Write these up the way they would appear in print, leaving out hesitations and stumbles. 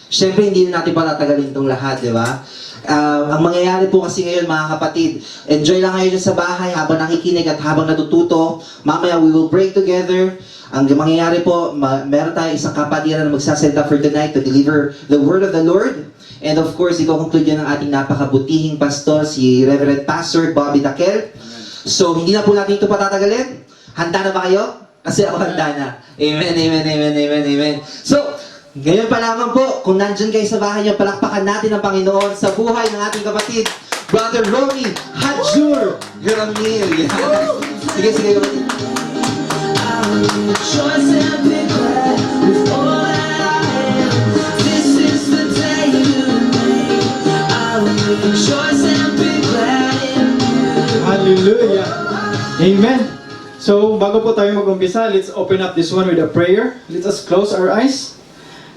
Siyempre, hindi na natin patatagalin itong lahat, di ba? Ang mangyayari po kasi ngayon, mga kapatid, enjoy lang kayo dyan sa bahay habang nakikinig at habang natututo. Mamaya, we will pray together. Ang mangyayari po, meron tayo isang kapatiran na magsasalita for tonight to deliver the word of the Lord. And of course, i-conclude yan ng ating napakabutihing pastor, si Reverend Pastor Bobby Daquel. So, hindi na po natin ito patatagalin. Handa na ba kayo? Kasi ako handa na. Amen, amen, amen, amen, amen. So, ngayon pa lamang po, kung nandyan kayo sa bahay niyo, palakpakan natin ang Panginoon sa buhay ng ating kapatid, Brother Romy Hadjur Hiramil. Yeah. Sige, sige, kapatid. Hallelujah. Amen. So, bago po tayo mag-umpisa, let's open up this one with a prayer. Let us close our eyes.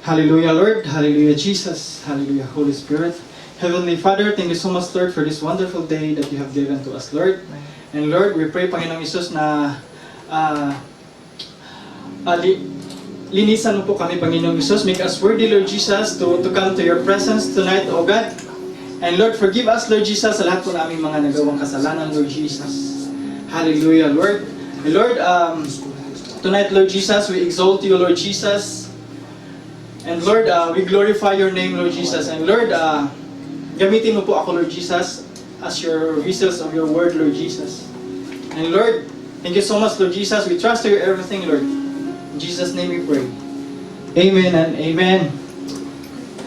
Hallelujah, Lord. Hallelujah, Jesus. Hallelujah, Holy Spirit. Heavenly Father, thank you so much, Lord, for this wonderful day that you have given to us, Lord. And Lord, we pray, Panginoong Isus, na linisan mo po kami, Panginoong Isus. Make us worthy, Lord Jesus, to come to your presence tonight, O God. And Lord, forgive us, Lord Jesus, sa lahat po naming mga nagawang kasalanan, Lord Jesus. Hallelujah, Lord. And Lord, tonight, Lord Jesus, we exalt you, Lord Jesus. And Lord, we glorify your name, Lord Jesus. And Lord, gamitin mo po ako, Lord Jesus, as your vessels of your word, Lord Jesus. And Lord, thank you so much, Lord Jesus. We trust you everything, Lord. In Jesus' name we pray. Amen and amen.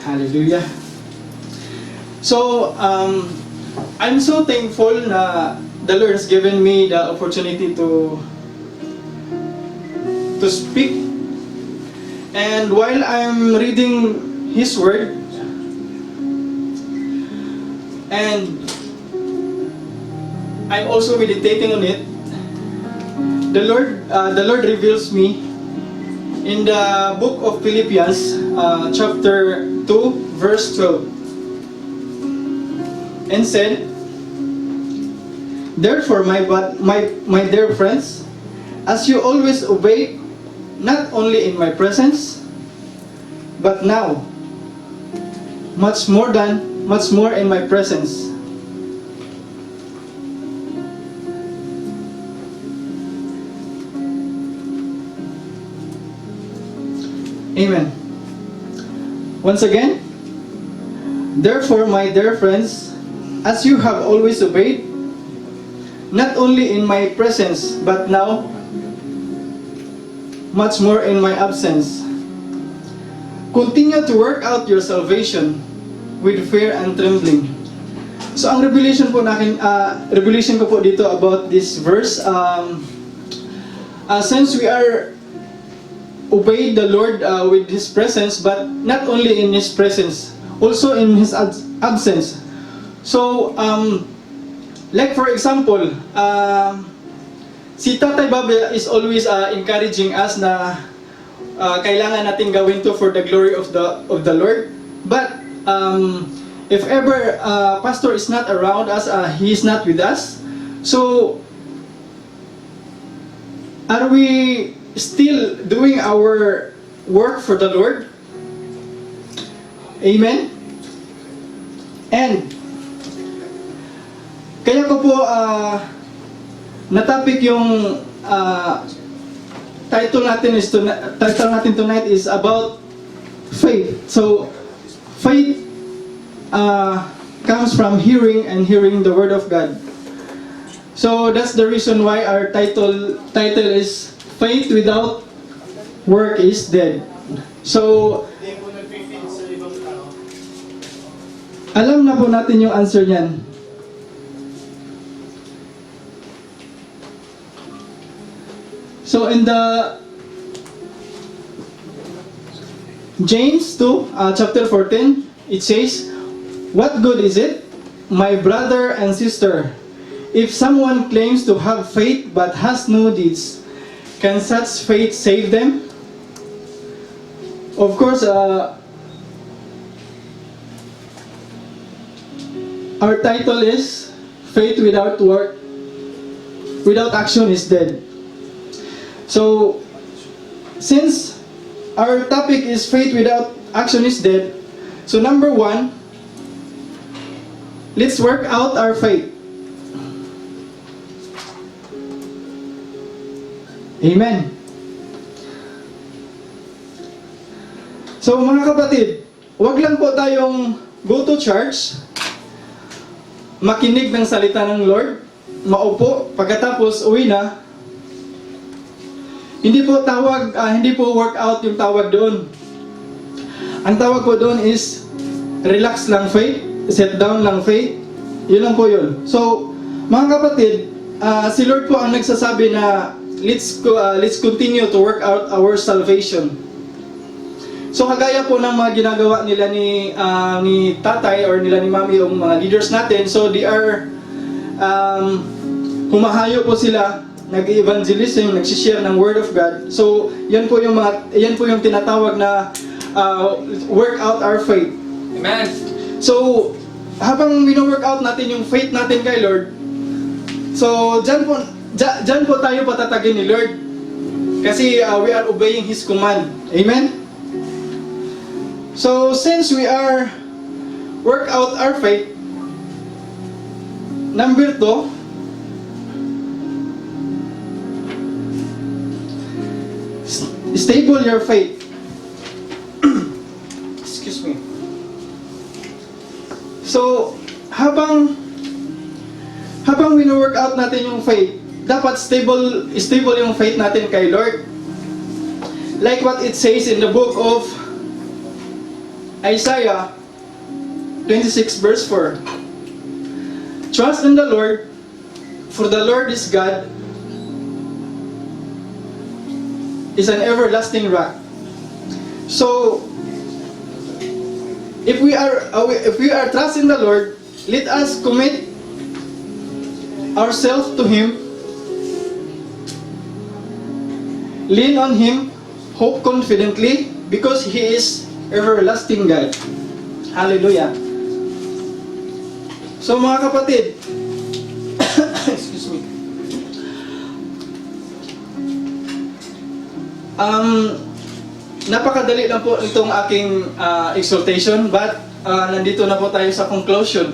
Hallelujah. So, I'm so thankful na the Lord has given me the opportunity to speak. And while I'm reading His Word, and I'm also meditating on it, the Lord reveals me in the book of Philippians, chapter 2, verse 12, and said, "Therefore, my dear friends, as you always obey, not only in my presence, but now, much more in my presence." Amen. Once again, therefore, my dear friends, as you have always obeyed, not only in my presence, but now, much more in my absence, continue to work out your salvation with fear and trembling. So ang revelation ko dito about this verse, since we are obeyed the Lord with His presence, but not only in His presence, also in His absence. So, like for example, si Tatay Bobby is always encouraging us na kailangan natin gawin to for the glory of the Lord. But if ever pastor is not around us, he is not with us. So are we still doing our work for the Lord? Amen. And kaya ko po na-topic yung title natin tonight is about faith. So, faith comes from hearing and hearing the Word of God. So, that's the reason why our title is Faith Without Work is Dead. So, alam na po natin yung answer niyan. So in the James 2, chapter 14, it says, "What good is it, my brother and sister, if someone claims to have faith but has no deeds? Can such faith save them?" Of course, our title is Faith Without Work, Without Action is Dead. So, since our topic is faith without action is dead, So number 1, let's work out our faith. Amen. So mga kapatid, wag lang po tayong go to church, makinig ng salita ng Lord, maupo, pagkatapos uwi na. Hindi po workout yung tawag doon. Ang tawag po doon is relax lang faith, set down lang faith. Yun lang po yun. So, mga kapatid, si Lord po ang nagsasabi na let's continue to work out our salvation. So kagaya po ng mga ginagawa nila ni tatay or nila ni mami yung mga leaders natin, so they are humahayo po sila, nag-evangelism, nag-share ng word of God. So yan po yung tinatawag na work out our faith. Amen. So habang wino-work out natin yung faith natin kay Lord, so dyan po tayo patatagin ni Lord. Kasi we are obeying His command. Amen? So, since we are work out our faith, number 2, stable your faith. Excuse me. So, habang wino-work out natin yung faith, dapat stable yung faith natin kay Lord. Like what it says in the book of Isaiah 26 verse 4. Trust in the Lord, for the Lord is God, is an everlasting rock. So, if we are trusting the Lord, let us commit ourselves to Him, lean on Him, hope confidently, because He is everlasting God. Hallelujah. So mga kapatid, excuse me. Napakadali lang po itong aking exhortation, but nandito na po tayo sa conclusion.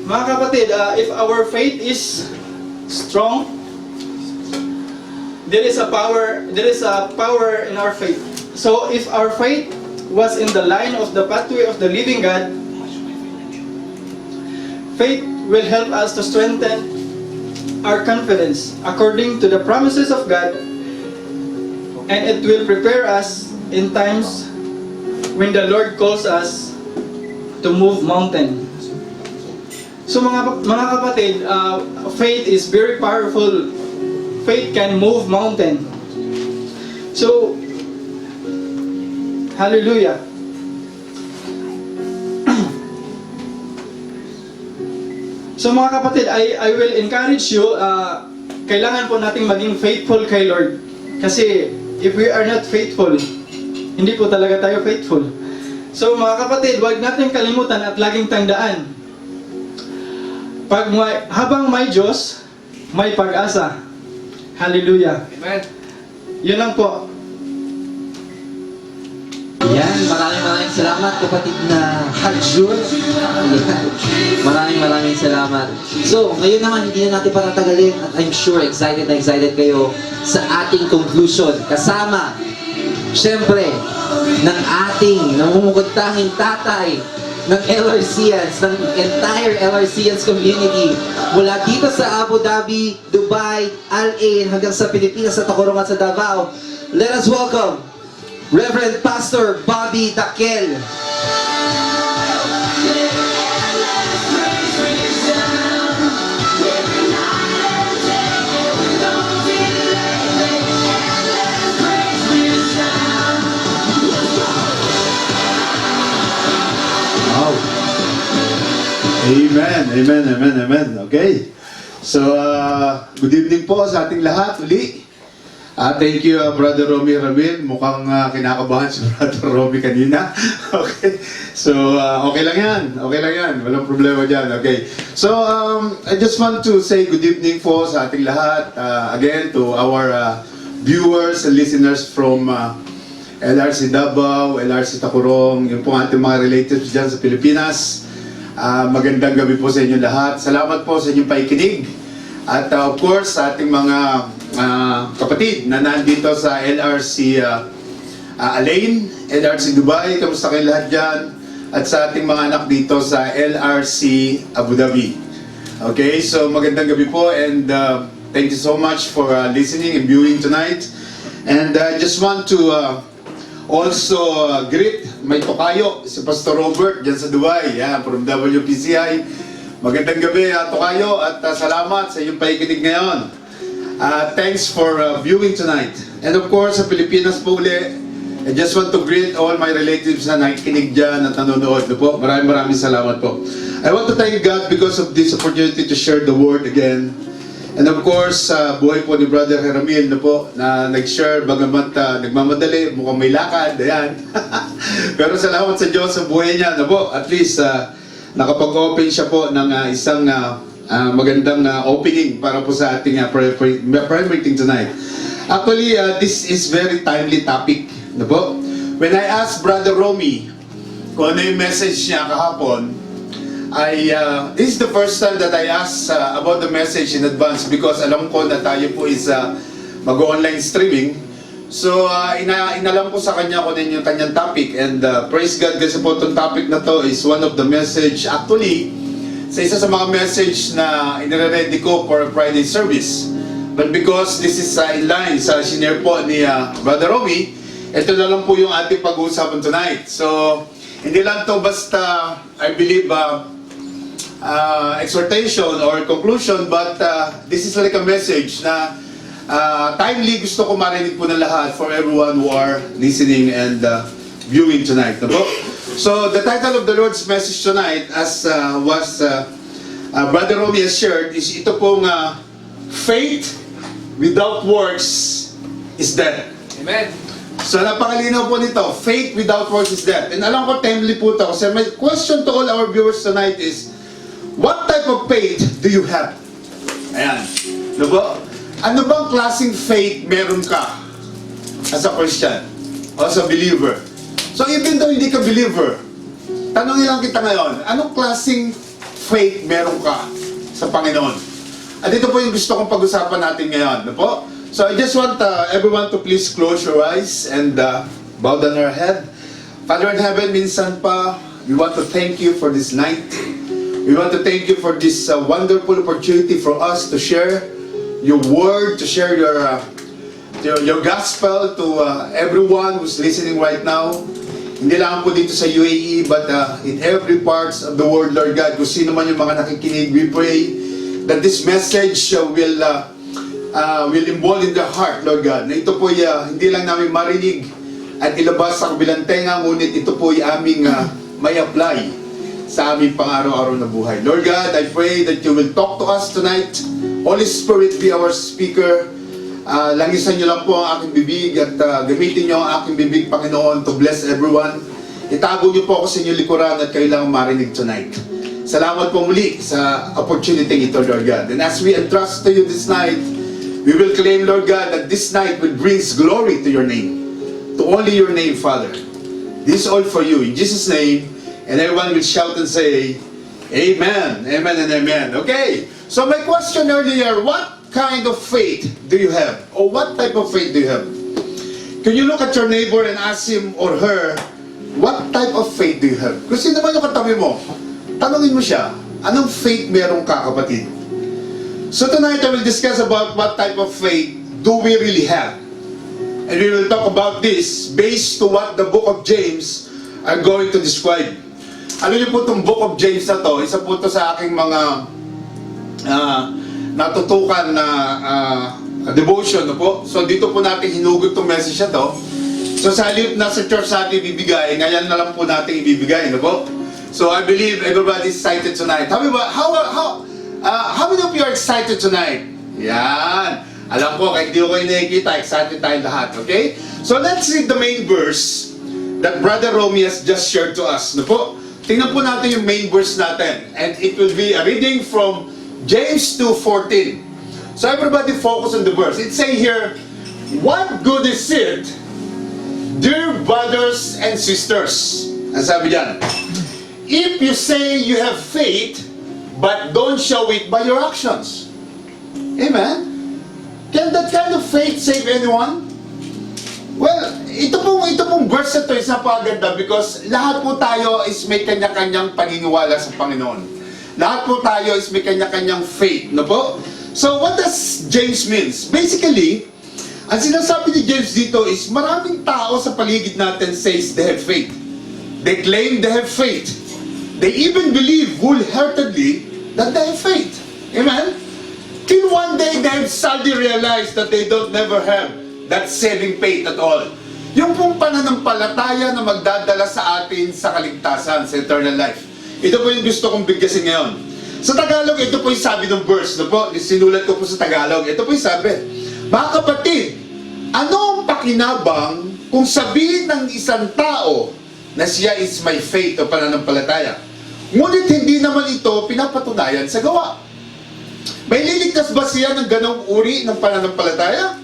Mga kapatid, if our faith is strong, there is a power in our faith. So if our faith was in the line of the pathway of the living God, faith will help us to strengthen our confidence according to the promises of God, and it will prepare us in times when the Lord calls us to move mountain. So mga kapatid, faith is very powerful. Faith can move mountain. So, hallelujah. So mga kapatid, I will encourage you, kailangan po nating maging faithful kay Lord. Kasi if we are not faithful, hindi po talaga tayo faithful. So mga kapatid, huwag natin kalimutan at laging tandaan, habang may Diyos, may pag-asa. Hallelujah. Amen. Yun lang po. Yan, maraming salamat kapatid na Hajjur. Yan. Maraming salamat. So, ngayon naman hindi na natin patatagalin at I'm sure excited na excited kayo sa ating conclusion. Kasama, syempre, ng ating namumugutahing tatay ng LRCians, ng entire LRCians community, mula dito sa Abu Dhabi, Dubai, Al Ain, hanggang sa Pilipinas, sa Tacloban at sa Davao. Let us welcome Reverend Pastor Bobby Daquel. Amen. Okay. So, good evening po sa ating lahat uli. Thank you, Brother Romy Ramil. Mukhang kinakabahan si Brother Romy kanina. Okay. So, okay lang yan. Walang problema dyan. Okay. So, I just want to say good evening po sa ating lahat. Again, to our viewers and listeners from LRC Davao, LRC Tacorong, yung po ating mga relatives dyan sa Pilipinas. Magandang gabi po sa inyo lahat. Salamat po sa inyong paikinig. At of course, sa ating mga kapatid na nandito sa LRC Alain, LRC Dubai, kamusta kayo lahat dyan? At sa ating mga anak dito sa LRC Abu Dhabi. Okay, so magandang gabi po and thank you so much for listening and viewing tonight. And I just want to also greet may tokayo, si Pastor Robert dyan sa Dubai, from WPCI. Magandang gabi, tokayo, at salamat sa iyong pakikinig ngayon. Thanks for viewing tonight. And of course, sa Pilipinas po uli, I just want to greet all my relatives na nakikinig dyan at nanonood. No po? Maraming salamat po. I want to thank God because of this opportunity to share the word again. And of course, buhay po ni Brother Ramil na po, na nag-share, bagamat nagmamadali, mukhang may lakad, ayan. Pero salamat sa Diyos sa buhay niya na po. At least, nakapag-open siya po ng isang magandang opening para po sa ating prayer meeting tonight. Actually, this is very timely topic na po. When I asked Brother Romy kung ano yung message niya kahapon, this is the first time that I asked about the message in advance because alam ko na tayo po is mag-online streaming. So, inalam ko sa kanya kung ano yung kanyang topic and praise God kasi po itong topic na to is one of the message actually sa isa sa mga message na inire-ready ko for Friday service. But because this is in line sa shinare po ni Brother Romy, ito na lang po yung ating pag-uusapan tonight. So, hindi lang to basta, I believe, exhortation or conclusion, but this is like a message na timely gusto ko marinig po ng lahat for everyone who are listening and viewing tonight. No? So, the title of the Lord's message tonight, as Brother Romy has shared, is ito pong faith without works is dead. Amen. So, napakalinaw po nito. Faith without works is dead. And alam ko, timely po ito. Kasi my question to all our viewers tonight is, what type of faith do you have? Ayan. Ano ba? Ano bang klaseng faith meron ka as a Christian? O as a believer? So, even though hindi ka believer, tanongin lang kita ngayon, anong klaseng faith meron ka sa Panginoon? At ito po yung gusto kong pag-usapan natin ngayon. Ano po? So I just want everyone to please close your eyes and bow down our head. Father in heaven, minsan pa, we want to thank you for this night. We want to thank you for this wonderful opportunity for us to share your word, to share your gospel to everyone who's listening right now. Hindi lang po dito sa UAE, but in every parts of the world, Lord God, kung sino man yung mga nakikinig, we pray that this message will involve in their heart, Lord God, na ito po hindi lang namin marinig at ilabas sa kabilang tenga, ngunit ito po aming may apply sa aming pang-araw-araw na buhay. Lord God, I pray that you will talk to us tonight. Holy Spirit, be our speaker. Langisan niyo lang po ang aking bibig at gamitin niyo ang aking bibig, Panginoon, to bless everyone. Itago niyo po ako sa inyong likuran at kayo lang marinig tonight. Salamat po muli sa opportunity ito, Lord God. And as we entrust to you this night, we will claim, Lord God, that this night will bring glory to your name. To only your name, Father. This is all for you. In Jesus' name, and everyone will shout and say, Amen. Amen and amen. Okay. So my question earlier, what kind of faith do you have? Or what type of faith do you have? Can you look at your neighbor and ask him or her, what type of faith do you have? Kung sino naman yung katabi mo, tanungin mo siya, anong faith meron ka, kapatid? So tonight I will discuss about what type of faith do we really have. And we will talk about this based to what the book of James are going to describe. Alam niyo po itong book of James na to, isa po ito sa aking mga natutukan na devotion. No po? So dito po natin hinugot itong message na to. So sa halip na sa church natin ibibigay, ngayon na lang po natin ibibigay. No po? So I believe everybody is excited tonight. How many of you are excited tonight? Yan. Alam ko, kahit di ko kayo nakikita, excited tayong lahat. Okay? So let's read the main verse that Brother Romy has just shared to us. No po? Tingnan po natin yung main verse natin. And it will be a reading from James 2:14. So everybody focus on the verse. It say here, what good is it Dear brothers and sisters, ang sabi diyan, if you say you have faith, but don't show it by your actions. Amen? Can that kind of faith save anyone? Well, ito pong verse na ito is napakaganda because lahat po tayo is may kanya-kanyang paniniwala sa Panginoon. Lahat po tayo is may kanya-kanyang faith, no po? So, what does James means? Basically, ang sinasabi ni James dito is maraming tao sa paligid natin says they have faith. They claim they have faith. They even believe wholeheartedly that they have faith. Amen? Till one day they have suddenly realized that they don't never have that saving faith at all. Yung pong pananampalataya na magdadala sa atin sa kaligtasan, sa eternal life. Ito po yung gusto kong bigkasin ngayon. Sa Tagalog, ito po yung sabi ng verse. No po? Sinulat ko po sa Tagalog. Ito po yung sabi. Mga kapatid, ano ang pakinabang kung sabihin ng isang tao na siya is my faith o pananampalataya? Ngunit hindi naman ito pinapatunayan sa gawa. May liligtas ba siya ng ganong uri ng pananampalataya?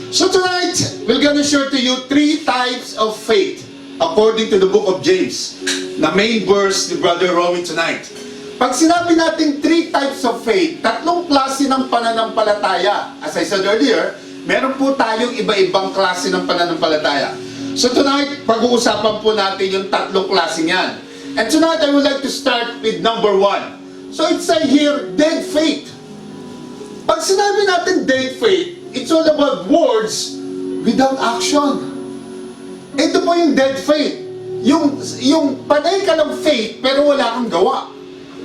So tonight, we're gonna share to you 3 types of faith according to the book of James, na main verse ni Brother Romy tonight. Pag sinabi natin 3 types of faith, 3 klase ng pananampalataya. As I said earlier, meron po tayong iba-ibang klase ng pananampalataya. So tonight, pag-uusapan po natin yung 3 klase niyan. And tonight, I would like to start with number 1. So it's here, dead faith. Pag sinabi natin dead faith, it's all about words without action. Ito po yung dead faith. Yung panay ka ng faith, pero wala kang gawa.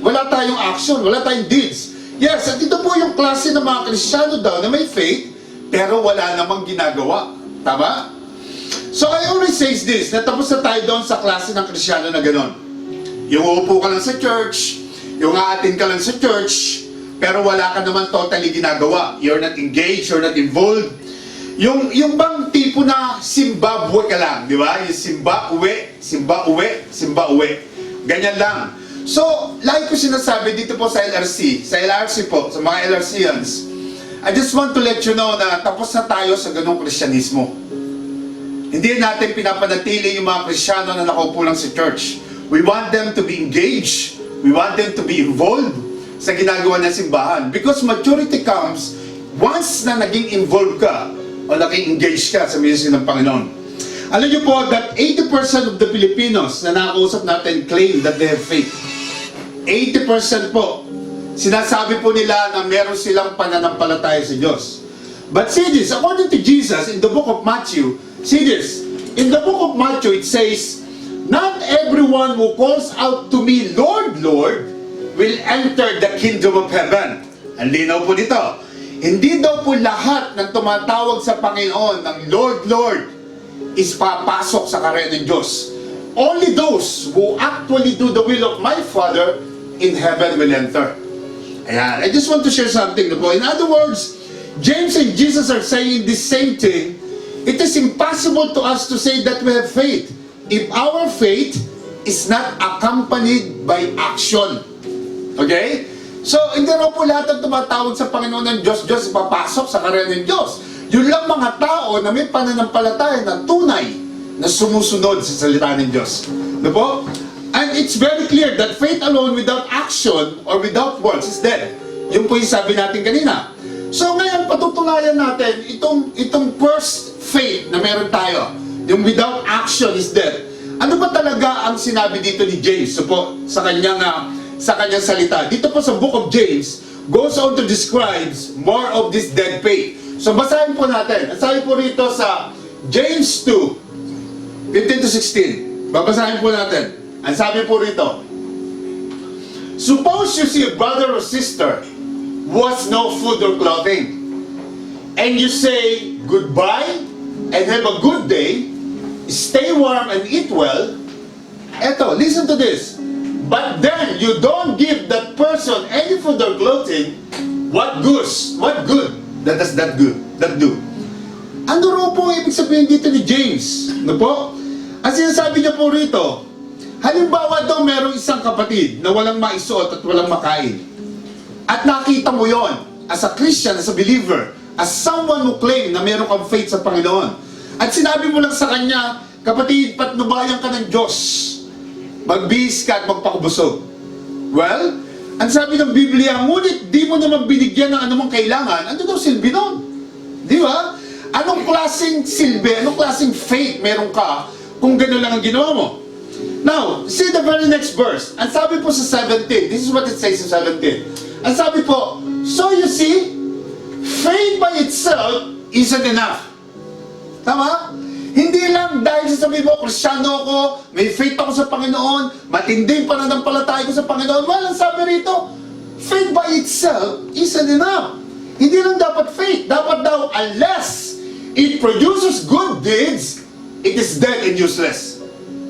Wala tayong action, wala tayong deeds. Yes, at ito po yung klase ng mga Kristiyano daw na may faith, pero wala namang ginagawa. Tama? So I always say this, natapos na tayo doon sa klase ng Kristiyano na gano'n. Yung uupo ka lang sa church, yung aatin ka lang sa church, pero wala ka naman totally ginagawa. You're not engaged, you're not involved. Yung bang tipo na Zimbabwe ka lang, di ba? Yung simba, uwi, simba, uwi, simba, uwi. Ganyan lang. So, like ko sinasabi dito po sa LRC po, sa mga LRCians, I just want to let you know na tapos na tayo sa ganong Kristyanismo. Hindi natin pinapanatili yung mga Kristyano na nakaupo lang sa church. We want them to be engaged. We want them to be involved sa ginagawa ng simbahan. Because maturity comes once na naging involved ka o naging engaged ka sa ministry ng Panginoon. Alam niyo po that 80% of the Filipinos na nakakausap natin claim that they have faith. 80% po. Sinasabi po nila na meron silang pananampalataya sa Diyos. But see this, according to Jesus in the book of Matthew, see this, in the book of Matthew it says, not everyone who calls out to me, Lord, Lord, will enter the kingdom of heaven. Ang linaw po dito. Hindi daw po lahat ng tumatawag sa Panginoon ng Lord, Lord is papasok sa karera ng Diyos. Only those who actually do the will of my Father in heaven will enter. Ayan. I just want to share something. In other words, James and Jesus are saying the same thing. It is impossible to us to say that we have faith if our faith is not accompanied by action. Okay? So, hindi raw po lahat ng tumatawag sa Panginoon ng Diyos, papasok sa karera ng Diyos. Yun lang mga tao na may pananampalataya na tunay na sumusunod sa salita ng Diyos. Ano po? And it's very clear that faith alone without action or without works is dead. Yun po yung sabi natin kanina. So ngayon, patutunayan natin itong first faith na meron tayo. Yung without action is dead. Ano ba talaga ang sinabi dito ni James po sa kanyang salita? Dito po sa book of James goes on to describe more of this dead faith. So basahin po natin. Ang sabi po rito sa James 2, 15 to 16. Babasahin po natin. Ang sabi po rito, suppose you see a brother or sister who has no food or clothing, and you say goodbye and have a good day, stay warm and eat well. Eto, listen to this. But then you don't give that person any food or clothing. What good that does that do? Ano raw po ibig sabihin dito ni James? Ano po? Ang sinasabi niya po rito, halimbawa daw merong isang kapatid na walang maisuot at walang makain. At nakita mo yon as a Christian, as a believer, as someone who claim na meron kang faith sa Panginoon. At sinabi mo lang sa kanya, kapatid, patnubayan ka ng Diyos. Magbihis ka at magpakabusog. Well, ang sabi ng Biblia, ngunit di mo naman binigyan ng anumang kailangan, ano daw silbi nun? Di ba? Anong klaseng silbi, anong klaseng faith meron ka kung gano'n lang ang ginawa mo? Now, see the very next verse. Ang sabi po sa 17, this is what it says sa 17. Ang sabi po, so you see, faith by itself isn't enough. Tama? Hindi lang dahil sa sabi mo, Kristyano ako, may faith ako sa Panginoon, matinding pananampalataya ko sa Panginoon. Well, ang sabi rito, faith by itself isn't enough. Hindi lang dapat faith. Dapat daw, unless it produces good deeds, it is dead and useless.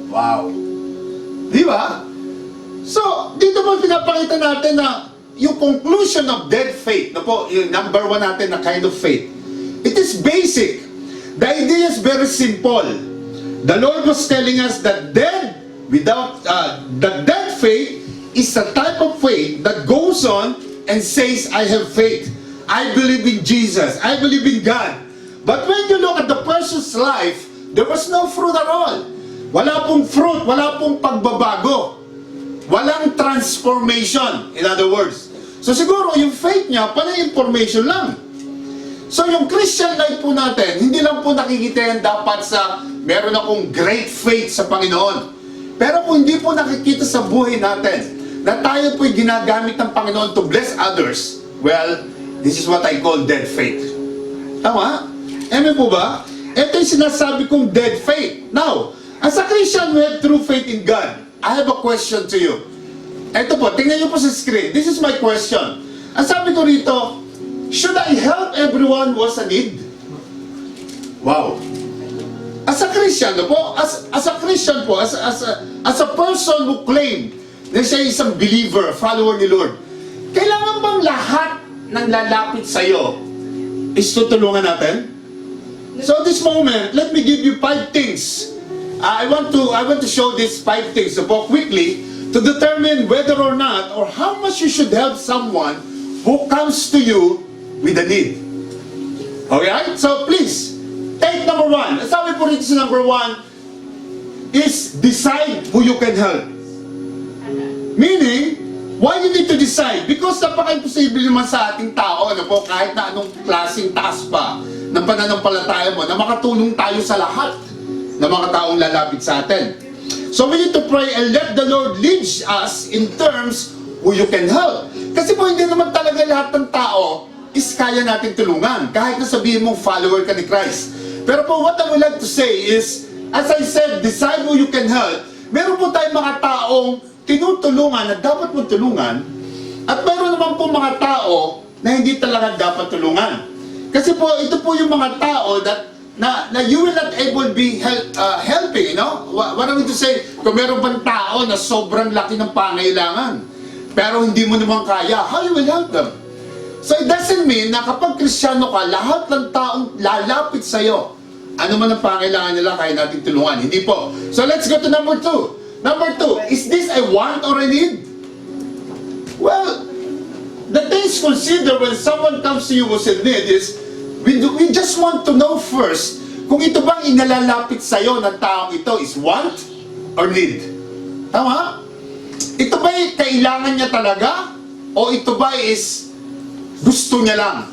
Wow. Di ba? So, dito po pinapakita natin na yung conclusion of dead faith, na po, yung number one natin na kind of faith, it is basic. The idea is very simple. The Lord was telling us that dead faith is a type of faith that goes on and says, I have faith. I believe in Jesus. I believe in God. But when you look at the person's life, there was no fruit at all. Wala pong fruit, wala pong pagbabago. Walang transformation, in other words. So siguro yung faith niya, panay information lang. So yung Christian life po natin, hindi lang po nakikita yan dapat sa meron akong great faith sa Panginoon. Pero kung hindi po nakikita sa buhay natin, na tayo po'y ginagamit ng Panginoon to bless others, well, this is what I call dead faith. Tama? Amen po ba? Ito yung sinasabi kong dead faith. Now, as a Christian, we have true faith in God. I have a question to you. Ito po, tingnan niyo po sa screen. This is my question. Ang sabi ko rito, should I help everyone who has a need? Wow. As a Christian po, as a Christian po, as a person who claimed na siya isang believer, follower ni Lord, kailangan bang lahat ng lalapit sa iyo is tutulungan natin? So this moment, let me give you 5 things. I want to show these 5 things po quickly to determine whether or not or how much you should help someone who comes to you with a need. Okay? So please, take number 1. Sabi po rito sa number 1 is decide who you can help. Meaning, why you need to decide? Because napaka-imposible naman sa ating tao, ano po, kahit na anong klaseng taas pa ng pananampalataya mo, na makatulong tayo sa lahat ng mga taong lalapit sa atin. So we need to pray and let the Lord lead us in terms who you can help. Kasi po, hindi naman talaga lahat ng tao is kaya natin tulungan, kahit na sabihin mong follower ka ni Christ. Pero po, what I would like to say is, as I said, decide who you can help. Meron po tayong mga taong tinutulungan na dapat mong tulungan, at meron naman po mga tao na hindi talaga dapat tulungan. Kasi po, ito po yung mga tao that na you will not able be helping, you know? What I mean to say, kung meron bang tao na sobrang laki ng pangailangan, pero hindi mo naman kaya, how you will help them? So it doesn't mean na kapag Kristiyano ka, lahat ng taong lalapit sa'yo, ano man ang pangailangan nila, kaya natin tulungan. Hindi po. So let's go to number 2. Number 2, is this a want or a need? Well, the things consider when someone comes to you with a need is, we just want to know first, kung ito bang inalalapit sa'yo ng taong ito is want or need. Tama? Ito ba'y kailangan niya talaga? O ito ba is gusto niya lang?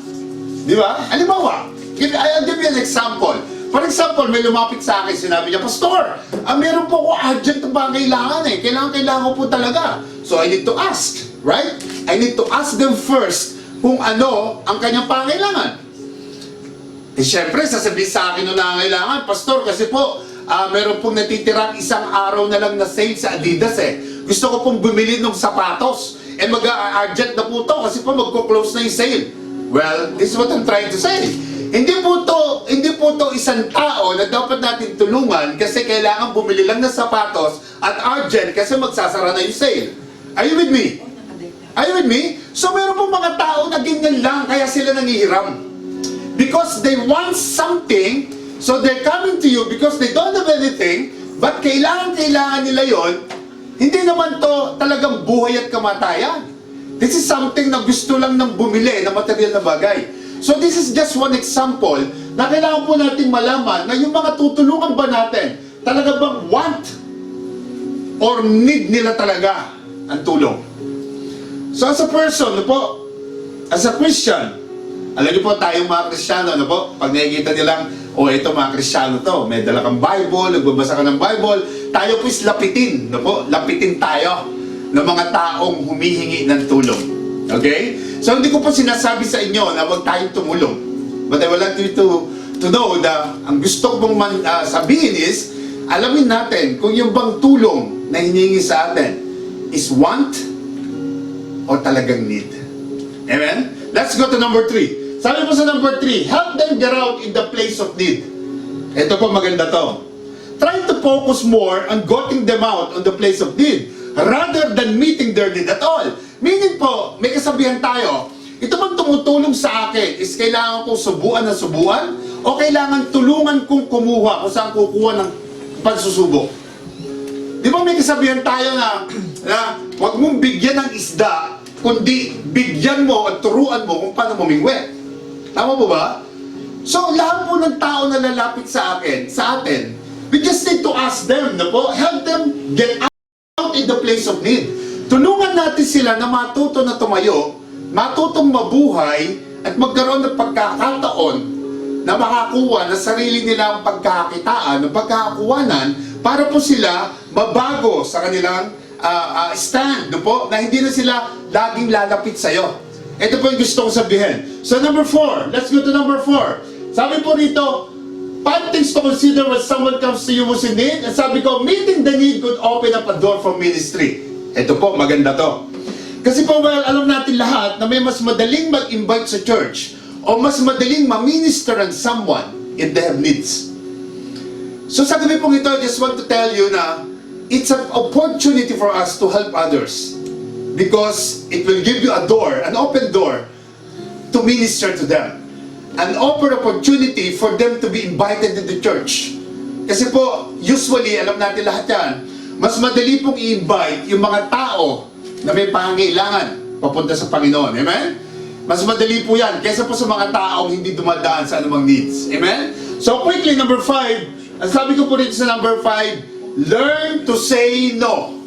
Di ba? Halimbawa, I'll give you an example. For example, may lumapit sa akin, sinabi niya, Pastor, meron po ako urgent na kailangan eh. Kailangan ko po talaga. So I need to ask, right? I need to ask them first kung ano ang kanyang pangailangan. Eh syempre, sasabihin sa akin nung nangailangan, Pastor, kasi po, meron pong natitirang isang araw na lang na sale sa Adidas eh. Gusto ko pong bumili ng sapatos. Eh mag-urgent na po to kasi po magko-close na yung sale. Well, this is what I'm trying to say. Hindi po to isang tao na dapat natin tulungan kasi kailangan bumili lang ng sapatos at urgent kasi magsasara na yung sale. Are you with me? Are you with me? So meron po mga tao na ganyan lang kaya sila nangihiram. Because they want something, so they're coming to you because they don't have anything, but kailangan nila yon. Hindi naman to talagang buhay at kamatayan. This is something na gusto lang ng bumili na material na bagay. So this is just one example na kailangan po natin malaman na yung mga tutulungan ba natin, talaga bang want or need nila talaga ang tulong? So as a person, ano po, as a Christian, alam niyo po tayong mga Kristiyano, ano po, pag nakikita nilang, ito mga Kristiyano to, may dala kang Bible, nagbabasa ka ng Bible, tayo po is lapitin, ano po, lapitin tayo ng mga taong humihingi ng tulong. Okay? So hindi ko po sinasabi sa inyo na huwag tayong tumulong. But I would like you to know na ang gusto kong sabihin is, alamin natin kung yung bang tulong na hinihingi sa atin is want o talagang need. Amen? Let's go to number 3. Sabi po sa number 3, help them get out in the place of need. Ito po maganda to. Try to focus more on getting them out on the place of need rather than meeting their need at all. Meaning po, may kasabihan tayo, ito bang tumutulong sa akin is kailangan kong subuan na subuan o kailangan tulungan kong kumuha kung saan kukuha ng pagsusubok? Di ba may kasabihan tayo na huwag mong bigyan ng isda, kundi bigyan mo at turuan mo kung paano mumingwi. Tama po ba? So, lahat po ng tao na lalapit sa atin, we just need to ask them, no po? Help them get out in the place of need. Tulungan natin sila na matuto na tumayo, matutong mabuhay, at magkaroon ng pagkakataon na makakuha na sarili nila ang pagkakakitaan, ng pagkakakuwanan, para po sila mabago sa kanilang stand, no po? Na hindi na sila laging lalapit sa'yo. Ito po yung gusto kong sabihin. So number 4, let's go to number 4. Sabi po rito, 5 things to consider when someone comes to you who's in need. At sabi ko, meeting the need could open up a door for ministry. Ito po, maganda to. Kasi po, well, alam natin lahat na may mas madaling mag-invite sa church o mas madaling ma-minister on someone if they have needs. So sa gabi pong ito, I just want to tell you na it's an opportunity for us to help others. Because it will give you a door, an open door, to minister to them. An open opportunity for them to be invited to the church. Kasi po, usually, alam natin lahat yan, mas madali pong i-invite yung mga tao na may pangangailangan papunta sa Panginoon. Amen? Mas madali po yan kaysa po sa mga taong hindi dumadaan sa anumang needs. Amen? So quickly, number 5, ang sabi ko po dito sa number 5, learn to say no.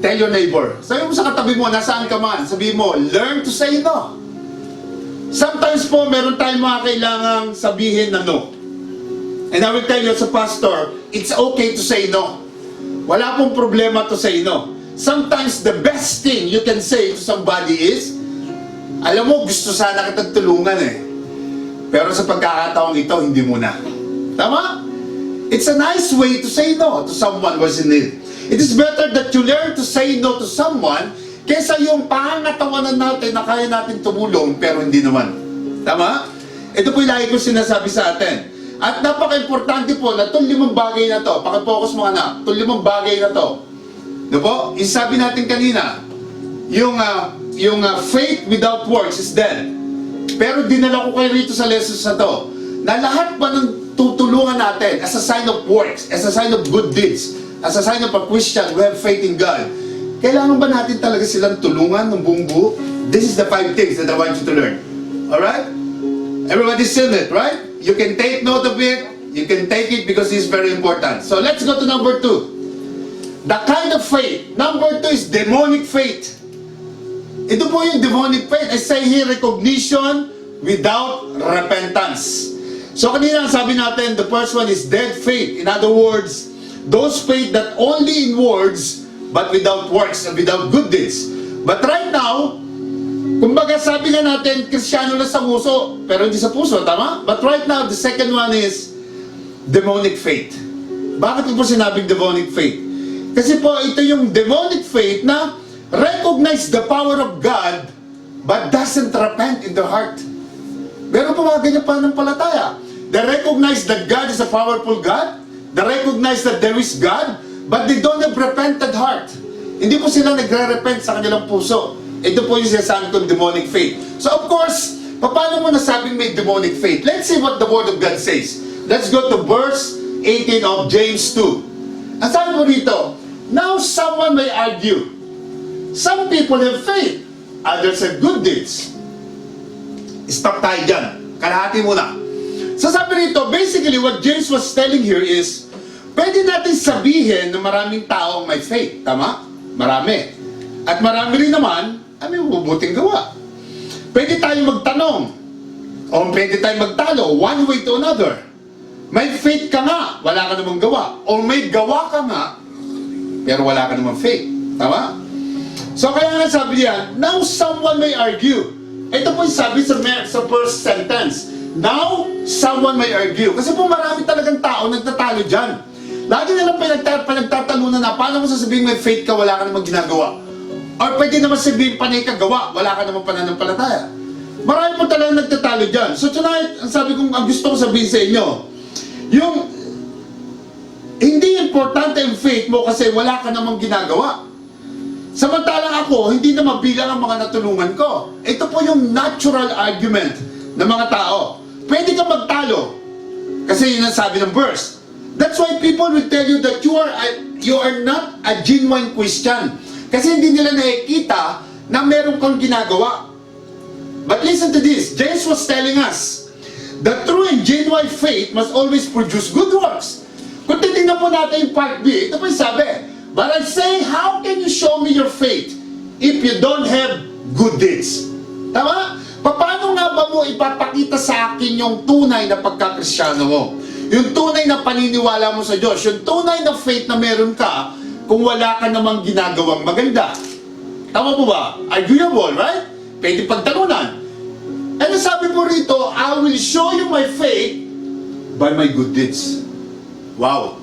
Tell your neighbor. Sabi mo sa katabi mo, nasaan ka man, sabi mo, learn to say no. Sometimes po, meron tayong mga kailangang sabihin na no. And I will tell you as a pastor, it's okay to say no. Wala pong problema to say no. Sometimes the best thing you can say to somebody is, alam mo, gusto sana kitang tulungan pero sa pagkakataong ito, hindi mo na. Tama? It's a nice way to say no to someone who's in need. It is better that you learn to say no to someone kesa yung pangangatawanan natin na kaya natin tumulong pero hindi naman. Tama? Ito po yung lagi ko sinasabi sa atin. At napaka-importante po na itong 5 bagay na to, pakifocus mo anak, itong 5 bagay na to. Ano po? Isabi natin kanina, yung faith without works is dead. Pero dinala ko kayo rito sa lessons na to, na lahat pa ng tutulungan natin as a sign of works, as a sign of good deeds, as a sign of a Christian who have faith in God, kailangan ba natin talaga silang tulungan ng buong buo? This is the 5 things that I want you to learn. Alright? Everybody's seen it, right? You can take note of it. You can take it because it's very important. So let's go to number 2. The kind of faith. Number 2 is demonic faith. Ito po yung demonic faith. I say here, recognition without repentance. So kanina sabi natin, the first one is dead faith. In other words, those faith that only in words but without works and without good deeds. But right now, kumbaga sabi nga natin, Kristiyano na sa puso, pero hindi sa puso, tama? But right now, the second one is demonic faith. Bakit ko po sinabing demonic faith? Kasi po, ito yung demonic faith na recognize the power of God but doesn't repent in the heart. Meron po mga ganyan pananampalataya. They recognize that God is a powerful God. They recognize that there is God, but they don't have repentant heart. Hindi po sila nagre-repent sa kanilang puso. Ito po yung sinasabi kong demonic faith. So of course, paano mo nasabing may demonic faith? Let's see what the Word of God says. Let's go to verse 18 of James 2. Ang sabi po rito, now someone may argue, some people have faith, others have good deeds. Stop tayo dyan. Kalahati muna. So sabi rito, basically what James was telling here is, pwede natin sabihin na maraming tao ang may faith. Tama? Marami. At marami rin naman, may mabubuting gawa. Pwede tayong magtanong, o pwede tayong magtalo, one way to another. May faith ka nga, wala ka namang gawa. O may gawa ka nga, pero wala ka namang faith. Tama? So kaya nga sabi niya, now someone may argue. Ito po yung sabi sa first sentence. Now, someone may argue. Kasi po marami talagang tao nagtatalo dyan. Lagi na lang pinagtatalunan na, paano mo sasabihin may faith ka, wala ka namang ginagawa? Or pwede naman sabihin panay ka gawa, wala ka namang pananampalataya. Marami po talagang nagtatalo dyan. So tonight, ang gusto ko sabihin sa inyo, yung hindi importante ang faith mo kasi wala ka namang ginagawa. Samantalang ako, hindi na mabilang ang mga natulungan ko. Ito po yung natural argument ng mga tao. Pwede ka magtalo. Kasi yun ang sabi ng verse. That's why people will tell you that you are not a genuine Christian. Kasi hindi nila nakikita na meron kang ginagawa. But listen to this. James was telling us, the true and genuine faith must always produce good works. Kung titignan po natin yung part B, ito po yung sabi, but I say, how can you show me your faith if you don't have good deeds? Tama? Paano nga ba mo ipapakita sa akin yung tunay na pagkakristyano mo? Yung tunay na paniniwala mo sa Diyos, yung tunay na faith na meron ka, kung wala ka namang ginagawang maganda. Tama po ba? Arguable, right? Pwede pagtalunan. And sabi po rito, I will show you my faith by my good deeds. Wow.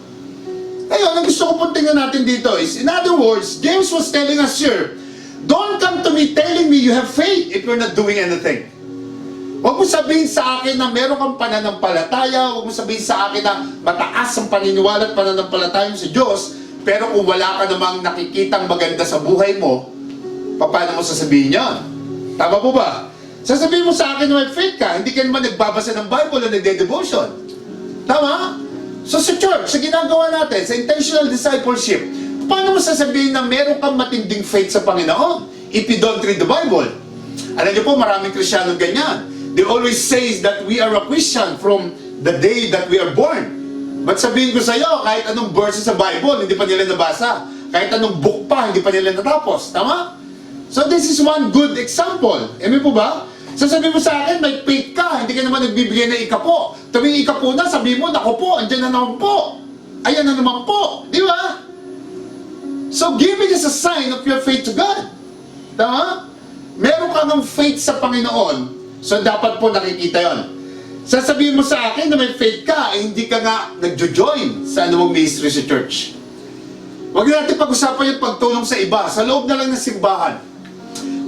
Ngayon, ang gusto ko pong tingnan natin dito is, in other words, James was telling us here, don't come to me telling me you have faith if you're not doing anything. Huwag mo sabihin sa akin na meron kang pananampalataya, huwag mo sabihin sa akin na mataas ang paniniwala at pananampalataya sa Diyos, pero kung wala ka namang nakikitang maganda sa buhay mo, paano mo sasabihin yan? Tama po ba? Sasabihin mo sa akin na may faith ka, hindi ka naman nagbabasa ng Bible o nagde-devotion. Tama? So sa church, sa ginagawa natin, sa intentional discipleship, paano mo sasabihin na meron kang matinding faith sa Panginoon if you don't read the Bible? Alam niyo po, maraming Kristiyano ganyan. They always say that we are a Christian from the day that we are born. But sabihin ko sa iyo, kahit anong verse sa Bible, hindi pa nila nabasa. Kahit anong book pa, hindi pa nila natapos. Tama? So this is one good example. Amen po ba? So sabihin mo sa akin, may faith ka, hindi ka naman nagbibigay ng ikapo. Tuwing ikapo na, sabihin mo, naku po, andyan na naman po. Ayan na naman po. Di ba? So giving is a sign of your faith to God. Tama? Meron ka ng faith sa Panginoon, so dapat po nakikita yon. Sasabihin mo sa akin na may faith ka, hindi ka nga nagjo-join sa anumang ministry sa church. Huwag natin pag-usapan yung pagtulong sa iba, sa loob na lang ng simbahan.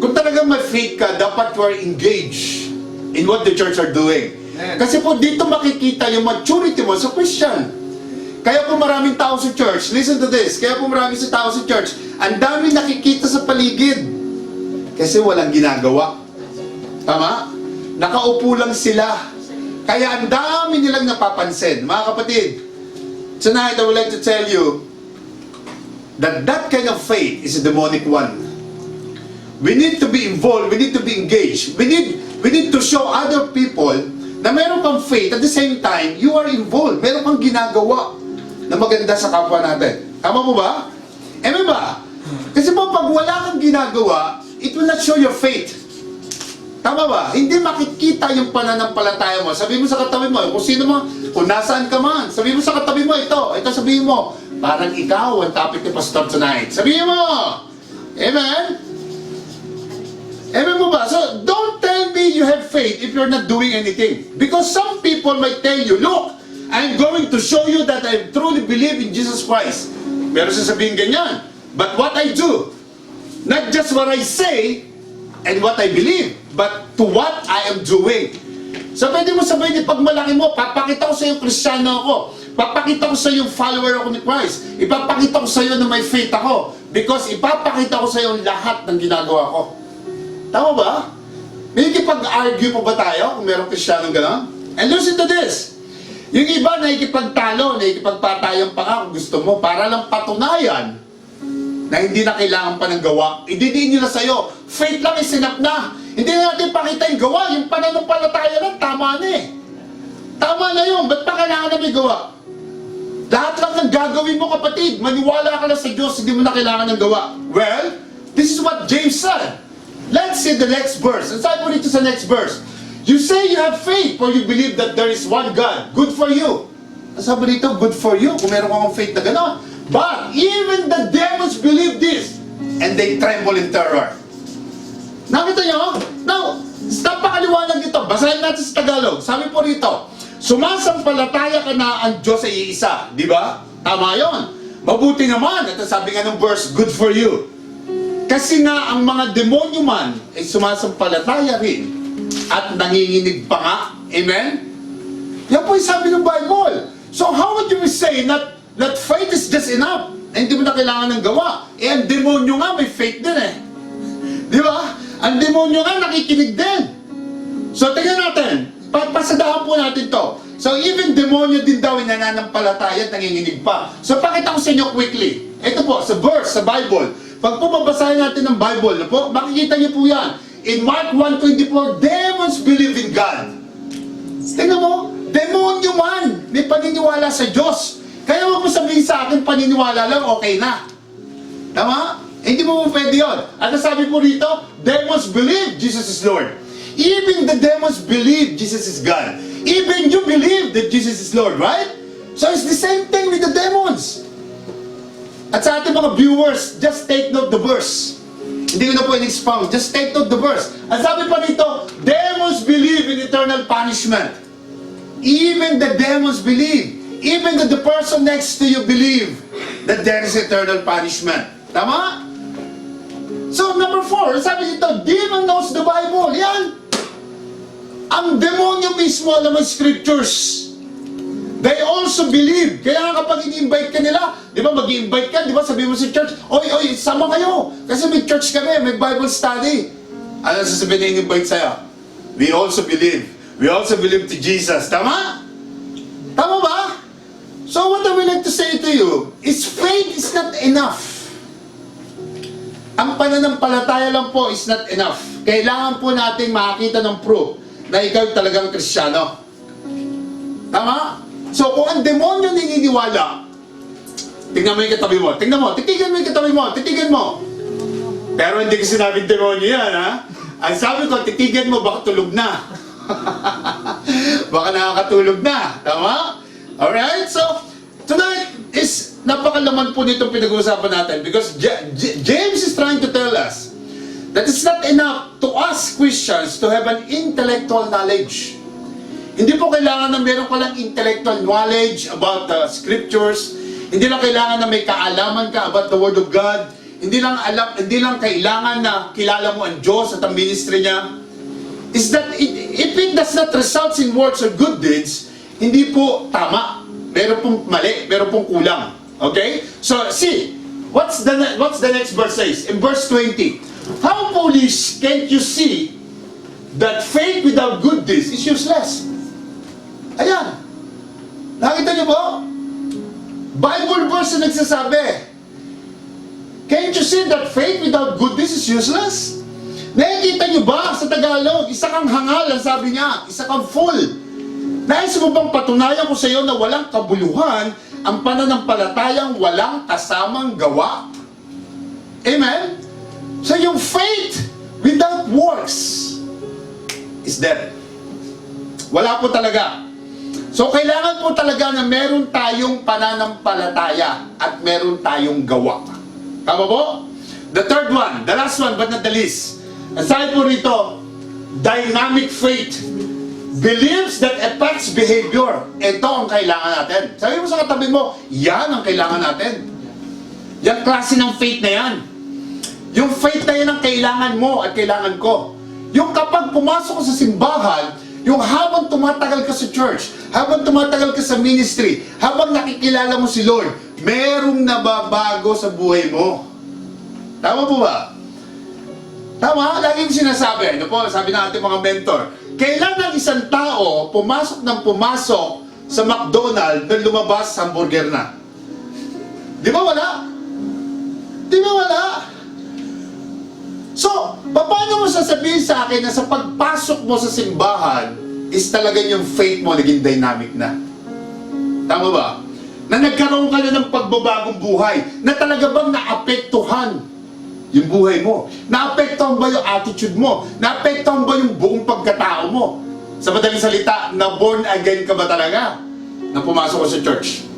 Kung talagang may faith ka, dapat you are engaged in what the church are doing. Kasi po dito makikita yung maturity mo sa Christian. Kaya po maraming tao sa church, listen to this, kaya po maraming tao sa church, ang dami nakikita sa paligid. Kasi walang ginagawa. Tama? Nakaupo lang sila. Kaya ang dami nilang napapansin. Mga kapatid, tonight I would like to tell you that that kind of faith is a demonic one. We need to be involved, we need to be engaged. We need to show other people na meron kang faith, at the same time, you are involved. Meron kang ginagawa na maganda sa kapwa natin. Tama mo ba? Amen ba? Kasi po pag wala kang ginagawa, it will not show your faith. Tama ba? Hindi makikita yung pananampalataya mo. Sabihin mo sa katabi mo, kung sino mo, kung nasaan ka man, sabihin mo sa katabi mo, ito sabihin mo, parang ikaw ang topic ni Pastor tonight. Sabihin mo! Amen? Amen mo ba? So, don't tell me you have faith if you're not doing anything. Because some people might tell you, look, I'm going to show you that I truly believe in Jesus Christ. Pero sasabihin ganyan. But what I do, not just what I say and what I believe, but to what I am doing. So pwede mo sabihin, pag malaki mo, papakita ko sa iyo Kristiyano ako. Papakita ko sa iyo follower ako ni Christ. Ipapakita ko sa iyo na may faith ako. Because ipapakita ko sa iyo lahat ng ginagawa ko. Tama ba? May ikipag-argue pa ba tayo kung merong Kristiyanong gano'n? And listen to this. Yung iba na ikipagtalo, na ikipagpatayan pa nga kung gusto mo, para lang patunayan na hindi na kailangan pa ng gawa. Ididiin nila sa'yo, faith lang is enough na. Hindi na natin pakita yung gawa. Yung pananampalataya lang, tama na eh. Tama na yun. Ba't pa kailangan na may gawa? Lahat lang ng gagawin mo, kapatid. Maniwala ka lang sa Diyos, hindi mo na kailangan ng gawa. Well, this is what James said. Let's see the next verse. Ang sabi mo dito sa next verse. You say you have faith for you believe that there is one God. Good for you. Ang sabi dito, good for you. Kung meron kang faith na gano'n. But even the demons believe this. And they tremble in terror. Nakita nyo? Now, napakaliwanag dito. Basahin natin sa Tagalog. Sabi po rito, sumasampalataya ka na ang Diyos ay iisa. Di ba? Tama yun. Mabuti naman. At sabi nga ng verse, good for you. Kasi nga ang mga demonyo man ay sumasampalataya rin at nanginginig pa nga. Amen? Yan po yung sabi ng Bible. So how would you say that faith is just enough? Eh, hindi mo na kailangan ng gawa. Eh, ang demonyo nga may faith din eh. Di ba? Ang demonyo nga nakikinig din. So tingnan natin. Pasadahan po natin to. So even demonyo din daw nananampalataya at nanginginig pa. So pakita ko sa inyo quickly. Ito po, sa verse, sa Bible. Pag po mabasahin natin ng Bible, po, makikita niyo po yan. In Mark 1:24, demons believe in God. Tingnan mo, demonyo man, may paniniwala sa Diyos. Kaya huwag mo sabihin sa akin, paniniwala lang, okay na. Tama? Hindi mo pwede yun. At sabi po rito, demons believe Jesus is Lord. Even the demons believe Jesus is God. Even you believe that Jesus is Lord, right? So it's the same thing with the demons. At sa ating mga viewers, just take note the verse. Hindi ko na po in-expound. Just take note the verse. Ang sabi pa nito, demons believe in eternal punishment. Even the demons believe. Even the person next to you believe that there is eternal punishment. Tama? So, number 4, sabi dito, demon knows the Bible. Yan. Ang demonyo mismo alam ang scriptures. They also believe. Kaya nga kapag i-invite ka nila, di ba mag-i-invite ka, di ba sabi mo sa church, oy, sama kayo. Kasi may church kami, may Bible study. Ano sasabihin na invite sa'yo? We also believe. We also believe to Jesus. Tama? Tama ba? So what I would like to say to you is faith is not enough. Ang pananampalataya lang po is not enough. Kailangan po natin makakita ng proof na ikaw talagang Kristiyano. Tama? So kung ang demonyo naniniwala, tingnan mo yung katabi mo. Tingnan mo, titigan mo yung katabi mo. Titigan mo. Pero hindi ko sinabing demonyo yan, ha? Ang sabi ko, titigan mo, baka tulog na. Baka nakakatulog na. Tama? Alright? So, tonight is napakalaman po nitong pinag-uusapan natin because James is trying to tell us that it's not enough to us Christians to have an intellectual knowledge. Hindi po kailangan na meron ka lang intellectual knowledge about the scriptures. Hindi lang kailangan na may kaalaman ka about the Word of God. Hindi lang kailangan na kilala mo ang Diyos at ang ministry niya. Is that if it does not result in words or good deeds, hindi po tama. Meron pong mali, meron pong kulang. Okay? So, see, what's the next verse says? In verse 20, how foolish can't you see that faith without good deeds is useless? Ayan. Nakita niyo po? Bible verse na nagsasabi. Can't you see that faith without good deeds is useless? Nakikita niyo ba sa Tagalog? Isa kang hangal, ang sabi niya. Isa kang full. Nais mo bang patunayan ko sa iyo na walang kabuluhan ang pananampalatayang walang kasamang gawa? Amen? So yung faith without works is dead. Wala po talaga. So kailangan po talaga na meron tayong pananampalataya at meron tayong gawa. Tama po? The third one, the last one but not the least. Aside po rito, dynamic faith believes that affects behavior. Ito ang kailangan natin. Sabi mo sa katabi mo, yan ang kailangan natin. Yung klase ng faith na yan. Yung faith na yan ang kailangan mo at kailangan ko. Yung kapag pumasok ka sa simbahan, yung habang tumatagal ka sa church, habang tumatagal ka sa ministry, habang nakikilala mo si Lord, merong nababago sa buhay mo. Tama po ba? Tama? Lagi yung sinasabi. Ano po? Sabi ng ating mga mentor, kailan ng isang tao pumasok sa McDonald's na lumabas sa hamburger na? Di ba wala? Di ba wala? So, paano mo sasabihin sa akin na sa pagpasok mo sa simbahan is talagang yung faith mo naging dynamic na? Tama ba? Na nagkaroon ka na ng pagbabagong buhay, na talaga bang naapektuhan yung buhay mo? Naapektuhan ba yung attitude mo? Naapektuhan ba yung buong pagkatao mo? Sa madaling salita, na born again ka ba talaga na pumasok ko sa church?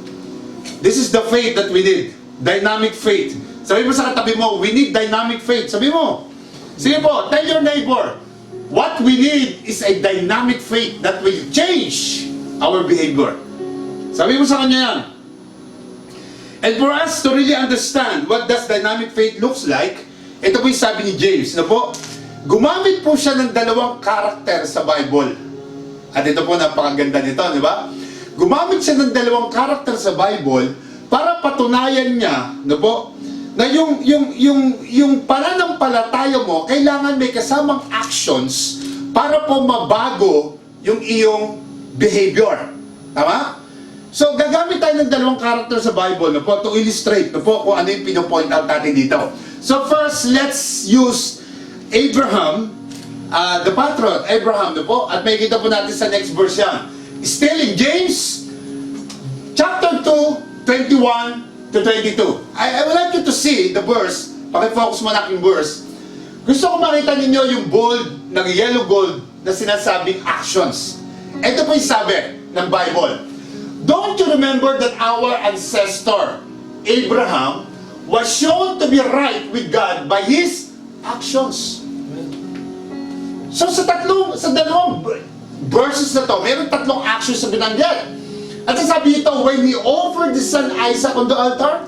This is the faith that we need. Dynamic faith. Sabi mo sa katabi mo, we need dynamic faith. Sabi mo. Sige po, tell your neighbor, what we need is a dynamic faith that will change our behavior. Sabi mo sa kanya yan. And for us to really understand what does dynamic faith looks like, ito po yung sabi ni James, na po, gumamit po siya ng dalawang karakter sa Bible. At ito po, napakaganda nito, di ba? Gumamit siya ng dalawang karakter sa Bible para patunayan niya, no po, na yung pananampalataya mo, kailangan may kasamang actions para po mabago yung iyong behavior. Tama? So, gagamit tayo ng dalawang karakter sa Bible, no po, to illustrate, no po, kung ano yung pinopoint out natin dito. So, first, let's use Abraham, the patriarch, Abraham, no po, at may kita po natin sa next verse yan. Still in James, chapter 2, 21 to 22. I would like you to see the verse. Pakifocus mo na aking verse. Gusto ko makita ninyo yung bold, yellow gold, na sinasabing actions. Ito po yung sabi ng Bible. Don't you remember that our ancestor, Abraham, was shown to be right with God by his actions? So sa dalawang verses na to, mayroon tatlong actions na binanggit. At sabi ito, when he offered his son Isaac on the altar,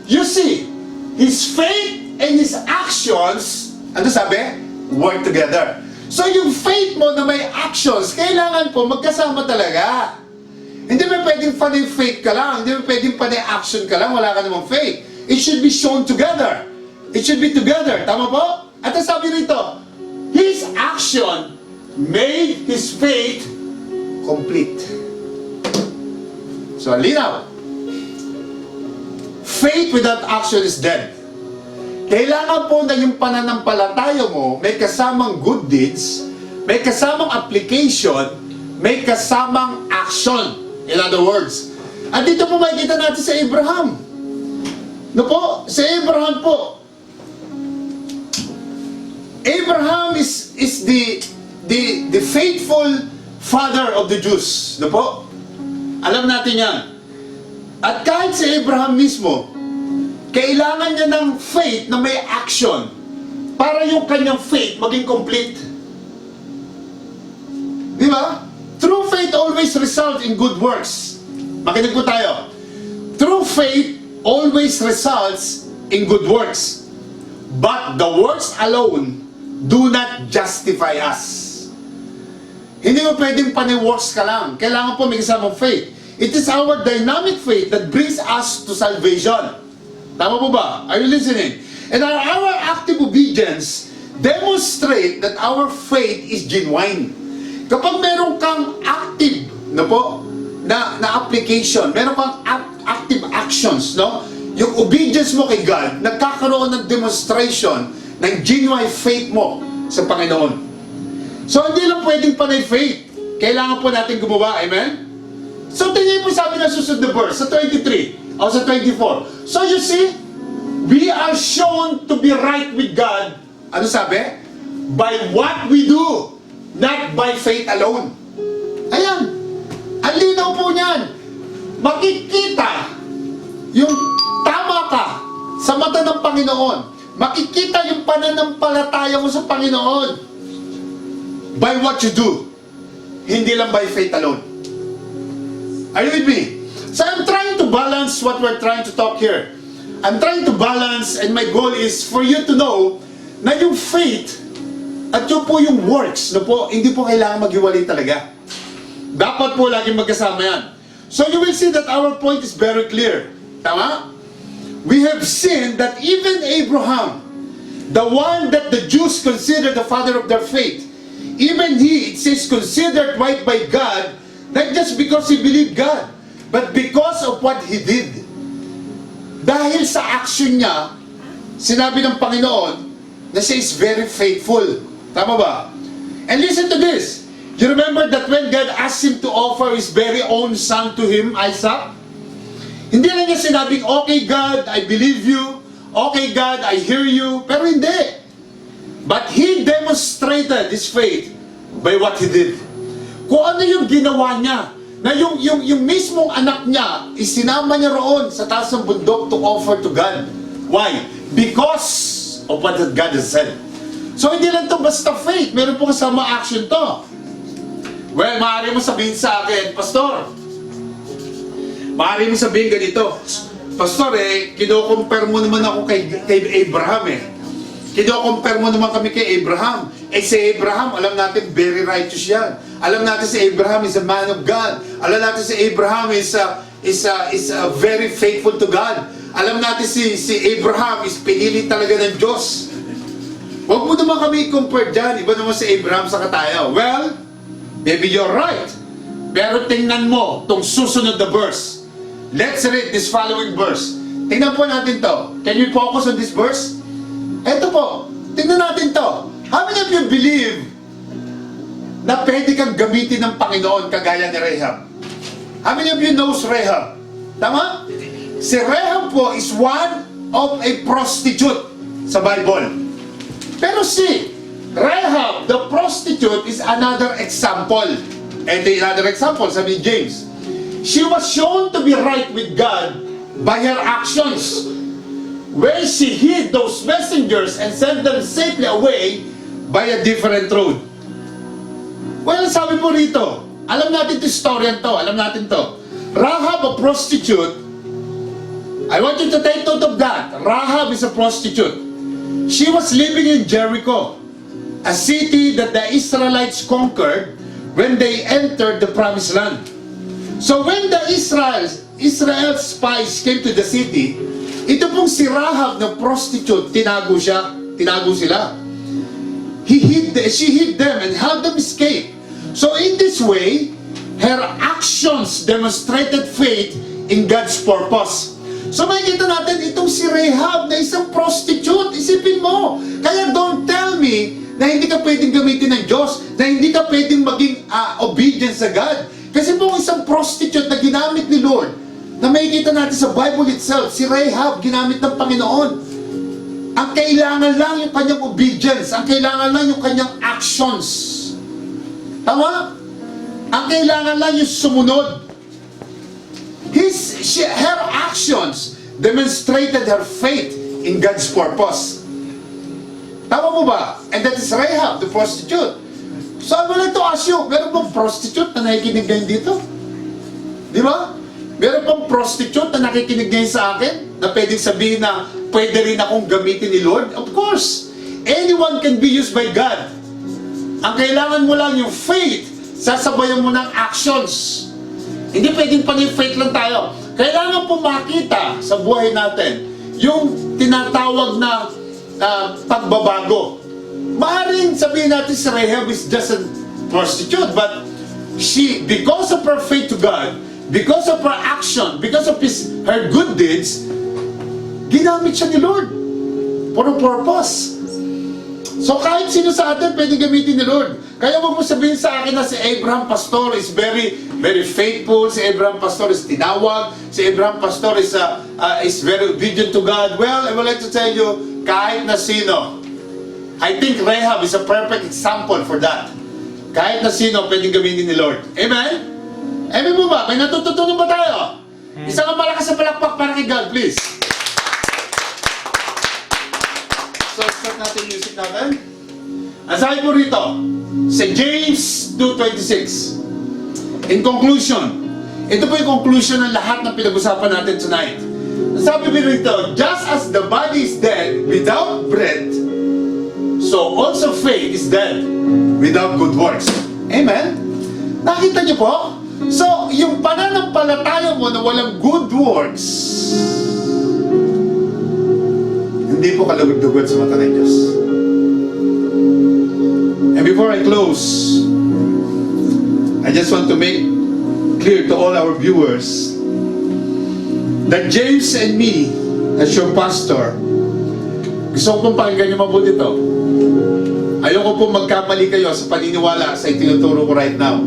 you see, his faith and his actions, ano sabi? Work together. So yung faith mo na may actions, kailangan po magkasama talaga. Hindi mo pwedeng panay faith ka lang, hindi mo pwedeng panay action ka lang, wala ka namang faith. It should be shown together. It should be together. Tama po? At sabi rito, his action made his faith complete. So, linaw. Faith without action is dead. Kailangan po na yung pananampalataya mo may kasamang good deeds, may kasamang application, may kasamang action. In other words. At dito po makikita natin sa Abraham. No po? Sa Abraham po. Abraham is the faithful father of the Jews. No po? Alam natin yan. At kahit si Abraham mismo, kailangan niya ng faith na may action para yung kanyang faith maging complete. Di ba? True faith always results in good works. Makinig po tayo. True faith always results in good works. But the works alone do not justify us. Hindi mo pwedeng panay-works ka lang. Kailangan po may kasamang faith. It is our dynamic faith that brings us to salvation. Tama po ba? Are you listening? And our active obedience demonstrate that our faith is genuine. Kapag meron kang active, no po, na application, meron kang active actions, no? Yung obedience mo kay God, nagkakaroon ng demonstration ng genuine faith mo sa Panginoon. So, hindi lang pwedeng panay faith. Kailangan po natin gumawa. Amen? So, tingnan po sabi na susunod na verse, sa 23, o sa 24. So, you see, we are shown to be right with God. Ano sabi? By what we do, not by faith alone. Ayan. Ang linaw po niyan. Makikita yung tama ka sa mata ng Panginoon. Makikita yung pananampalataya mo sa Panginoon by what you do. Hindi lang by faith alone. Are you with me? So I'm trying to balance what we're trying to talk here. I'm trying to balance, and my goal is for you to know na yung faith at yun po yung works, no po, hindi po kailangan maghiwalay talaga. Dapat po laging magkasama yan. So you will see that our point is very clear. Tama? We have seen that even Abraham, the one that the Jews considered the father of their faith, even he, it says, considered right by God, not just because he believed God, but because of what he did. Dahil sa action niya, sinabi ng Panginoon na siya is very faithful. Tama ba? And listen to this. You remember that when God asked him to offer his very own son to him, Isaac? Hindi lang niya sinabing, okay God, I believe you. Okay God, I hear you. Pero hindi. But he demonstrated his faith by what he did. Kung ano yung ginawa niya, na yung mismong anak niya, isinama niya roon sa taas ng bundok to offer to God. Why? Because of what God has said. So hindi lang to basta faith, meron po kasama action to. Well, maaari mo sabihin sa akin, Pastor, maaari mo sabihin ganito, Pastor, kino-compare mo naman ako kay Abraham Kino-compare mo naman kami kay Abraham. Si Abraham, alam natin, very righteous yan. Alam natin si Abraham is a man of God. Alam natin si Abraham is very faithful to God. Alam natin si Abraham is pinili talaga ng Diyos. Huwag mo naman kami compare dyan. Iba naman si Abraham sa tayo. Well, maybe you're right. Pero tingnan mo itong susunod na verse. Let's read this following verse. Tingnan po natin to. Can you focus on this verse? Eto po. Tingnan natin to. How many of you believe na pwede kang gamitin ng Panginoon kagaya ni Rahab? How many of you knows Rahab? Tama? Si Rahab po is one of a prostitute sa Bible. Pero si Rahab, the prostitute, is another example. And another example, sabi ni James, she was shown to be right with God by her actions, where she hid those messengers and sent them safely away by a different road. Well, sabi po rito, alam natin ito storyan to, alam natin to. Rahab, a prostitute, I want you to take note of that. Rahab is a prostitute. She was living in Jericho, a city that the Israelites conquered when they entered the promised land. So when the Israel spies came to the city, ito pong si Rahab na prostitute, tinago sila. She hid them and helped them escape. So in this way, her actions demonstrated faith in God's purpose. So makikita natin itong si Rahab na isang prostitute. Isipin mo. Kaya don't tell me na hindi ka pwedeng gamitin ng Diyos, na hindi ka pwedeng maging obedient sa God. Kasi po isang prostitute na ginamit ni Lord, na makikita natin sa Bible itself, si Rahab ginamit ng Panginoon. Ang kailangan lang yung kanyang obedience, ang kailangan lang yung kanyang actions. Tama? Ang kailangan lang yung sumunod. Her actions demonstrated her faith in God's purpose. Tama mo ba? And that is Rahab, the prostitute. So I would like to ask you, meron bang prostitute na nakikinig ngayon dito? Di ba? Meron bang prostitute na nakikinig ngayon sa akin? Na pwedeng sabihin na pwede rin akong gamitin ni Lord? Of course. Anyone can be used by God. Ang kailangan mo lang yung faith, sasabayan mo ng actions. Hindi pwedeng panay faith lang tayo. Kailangan po makita sa buhay natin yung tinatawag na pagbabago. Maaring sabihin natin si Rahab is just a prostitute, but she, because of her faith to God, because of her action, because of her good deeds, ginamit siya ni Lord for a purpose. So kahit sino sa atin pwede gamitin ni Lord. Kaya wag mo sabihin sa akin na si Abraham Pastor is very faithful, si Abraham Pastor is tinawag, si Abraham Pastor is very obedient to God. Well, I would like to tell you, kahit na sino, I think Rahab is a perfect example for that. Kahit na sino pwedeng gamitin ni Lord. Amen? Amen mo ba? May natututunan ba tayo? Isang malakas na palakpak para kay God, please. So, start natin yung music natin. Ang sabi po rito, sa James 2:26. In conclusion, ito po yung conclusion ng lahat ng pinag-usapan natin tonight. Ang sabi po rito, just as the body is dead without breath, so also faith is dead without good works. Amen? Nakita niyo po? So, yung pananampalataya mo na walang good works, hindi po kalugod-dugod sa mata ng Diyos. And before I close, I just want to make clear to all our viewers that James and me, as your pastor, Gusto ko pong pakinggan niyo mabuti ito. Ayoko pong magkamali kayo sa paniniwala sa itinuturo ko right now.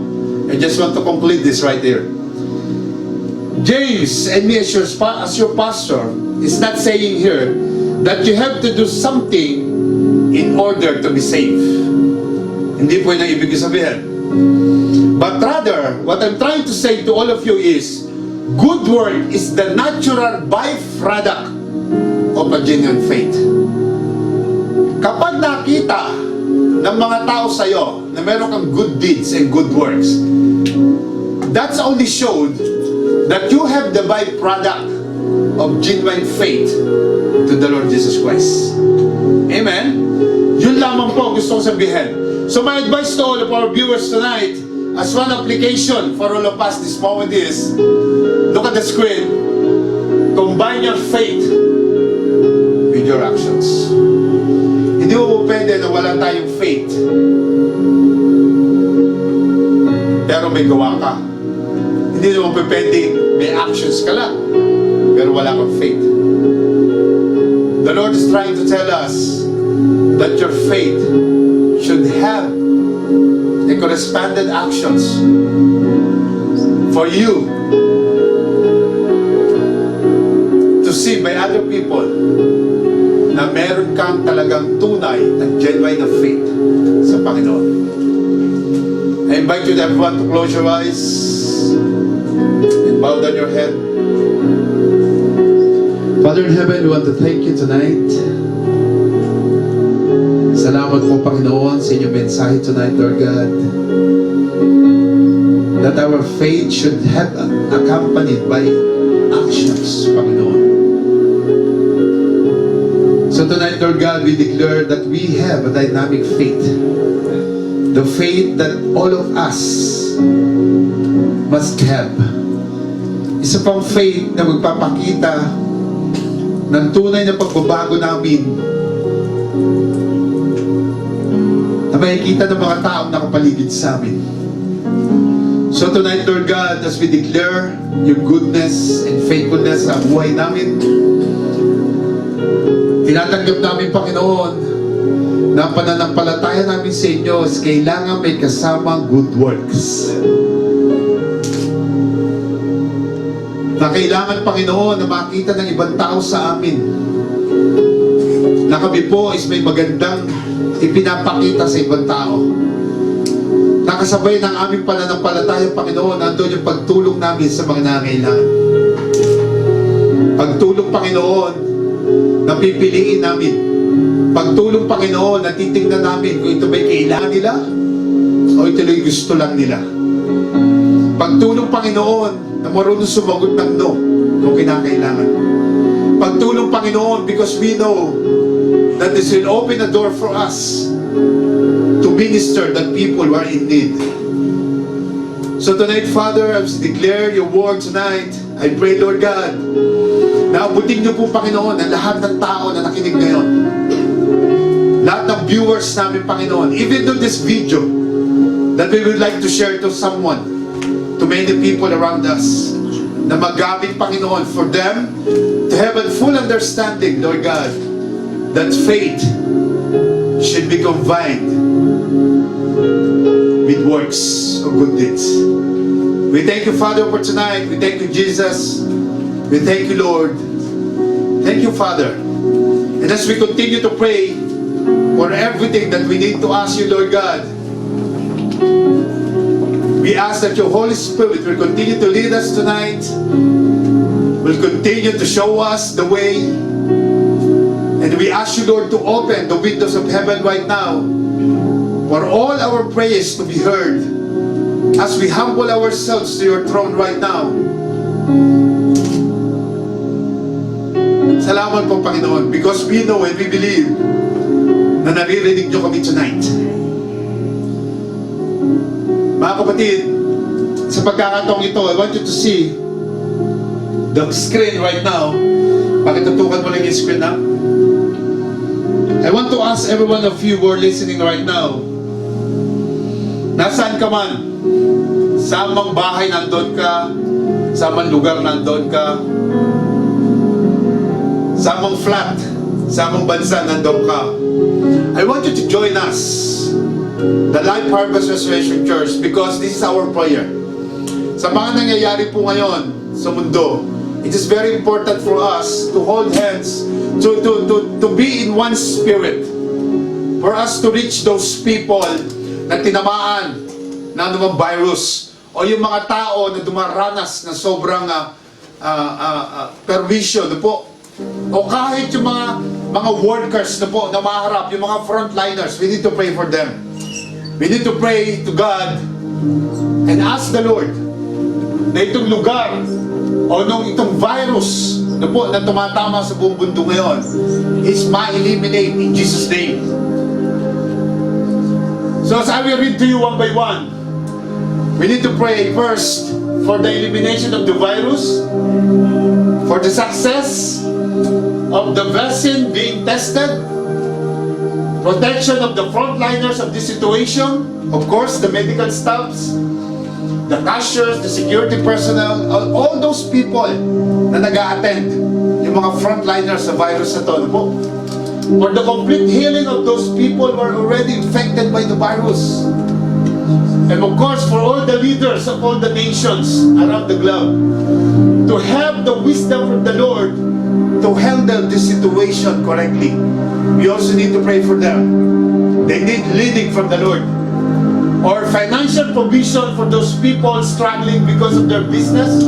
I just want to conclude this right here. James and me as your pastor is not saying here that you have to do something in order to be saved. Hindi po yun ang ibig sabihin. But rather, what I'm trying to say to all of you is, good work is the natural byproduct of a genuine faith. Kapag nakita ng mga tao sa'yo na meron kang good deeds and good works, that's only showed that you have the byproduct of genuine faith to the Lord Jesus Christ. Amen? Yun lamang po gusto kong sabihin. So my advice to all of our viewers tonight, as one application for all of us this moment is, look at the screen, combine your faith with your actions. Hindi mo pwede na wala tayong faith, pero may gawa ka. Hindi naman pwede may actions ka lang, pero wala kang faith. The Lord is trying to tell us that your faith should have a correspondent actions for you to see by other people na meron kang talagang tunay at genuine na faith sa Panginoon. I invite you everyone to close your eyes and bow down your head. Father in heaven, we want to thank you tonight. Salamat po, Panginoon, sa inyong mensahe tonight, Lord God. That our faith should have accompanied by actions, Panginoon. So tonight, Lord God, we declare that we have a dynamic faith. The faith that all of us must have. Isa pang faith na magpapakita ng tunay na pagbabago namin na makikita ng mga taong nakapaligid sa amin. So tonight, Lord God, as we declare your goodness and faithfulness sa buhay namin, tinatanggap namin, Panginoon, na ang pananampalataya namin sa inyo is kailangan may kasamang good works. Na kailangan, Panginoon, na makita ng ibang tao sa amin na kami po is may magandang ipinapakita sa ibang tao. Nakasabay ng aming pananampalataya, Panginoon, nandun yung pagtulong namin sa mga nangangailangan. Pagtulong, Panginoon, na pipiliin namin. Pagtulong, Panginoon, na titignan namin kung ito ba'y kailangan nila o ito ba'y gusto lang nila. Pagtulong, Panginoon, na marunong sumagot ng no kung kinakailangan. Pagtulong, Panginoon, because we know that this will open a door for us to minister that people who are in need. So tonight, Father, as we declare your word tonight, I pray, Lord God, na abutin niyo po, Panginoon, ang lahat ng tao na nakinig ngayon. Lahat ng viewers namin, Panginoon, even though this video that we would like to share to someone, to many people around us, na magamit, Panginoon, for them to have a full understanding, Lord God, that faith should be combined with works of good deeds. We thank you, Father, for tonight. We thank you, Jesus. We thank you, Lord. Thank you, Father. And as we continue to pray for everything that we need to ask you, Lord God, we ask that your Holy Spirit will continue to lead us tonight, will continue to show us the way, and we ask you, Lord, to open the windows of heaven right now for all our prayers to be heard as we humble ourselves to your throne right now. Salamat po, Panginoon, because we know and we believe na naririnig nyo kami tonight. Mga kapatid, sa pagkakataong ito, I want you to see the screen right now. Pakitutukan mo lang yung screen na. I want to ask every one of you who are listening right now, nasaan ka man? Sa amang bahay nandun ka? Sa amang lugar nandun ka? Sa amang flat? sa among bansa nandun ka. I want you to join us, the Life Harvest Restoration Church, because this is our prayer. Sa mga nangyayari po ngayon sa mundo, it is very important for us to hold hands, to be in one spirit, for us to reach those people na tinamaan ng anumang virus, o yung mga tao na dumaranas ng sobrang perwisyo na po, o kahit yung mga workers na po na maharap, yung mga frontliners. We need to pray for them. We need to pray to God and ask the Lord na itong lugar o itong virus na po na tumatama sa buong mundo ngayon is ma-eliminate in Jesus' name. So as I will read to you one by one, we need to pray first for the elimination of the virus, for the success of the vaccine being tested, protection of the frontliners of this situation, of course, the medical staffs, the cashiers, the security personnel, all those people na nag-a-attend, yung mga frontliners sa virus na to, ano po? For the complete healing of those people who are already infected by the virus. And of course, for all the leaders of all the nations around the globe, to have the wisdom from the Lord to handle this situation correctly. We also need to pray for them. They need leading from the Lord. Or financial provision for those people struggling because of their business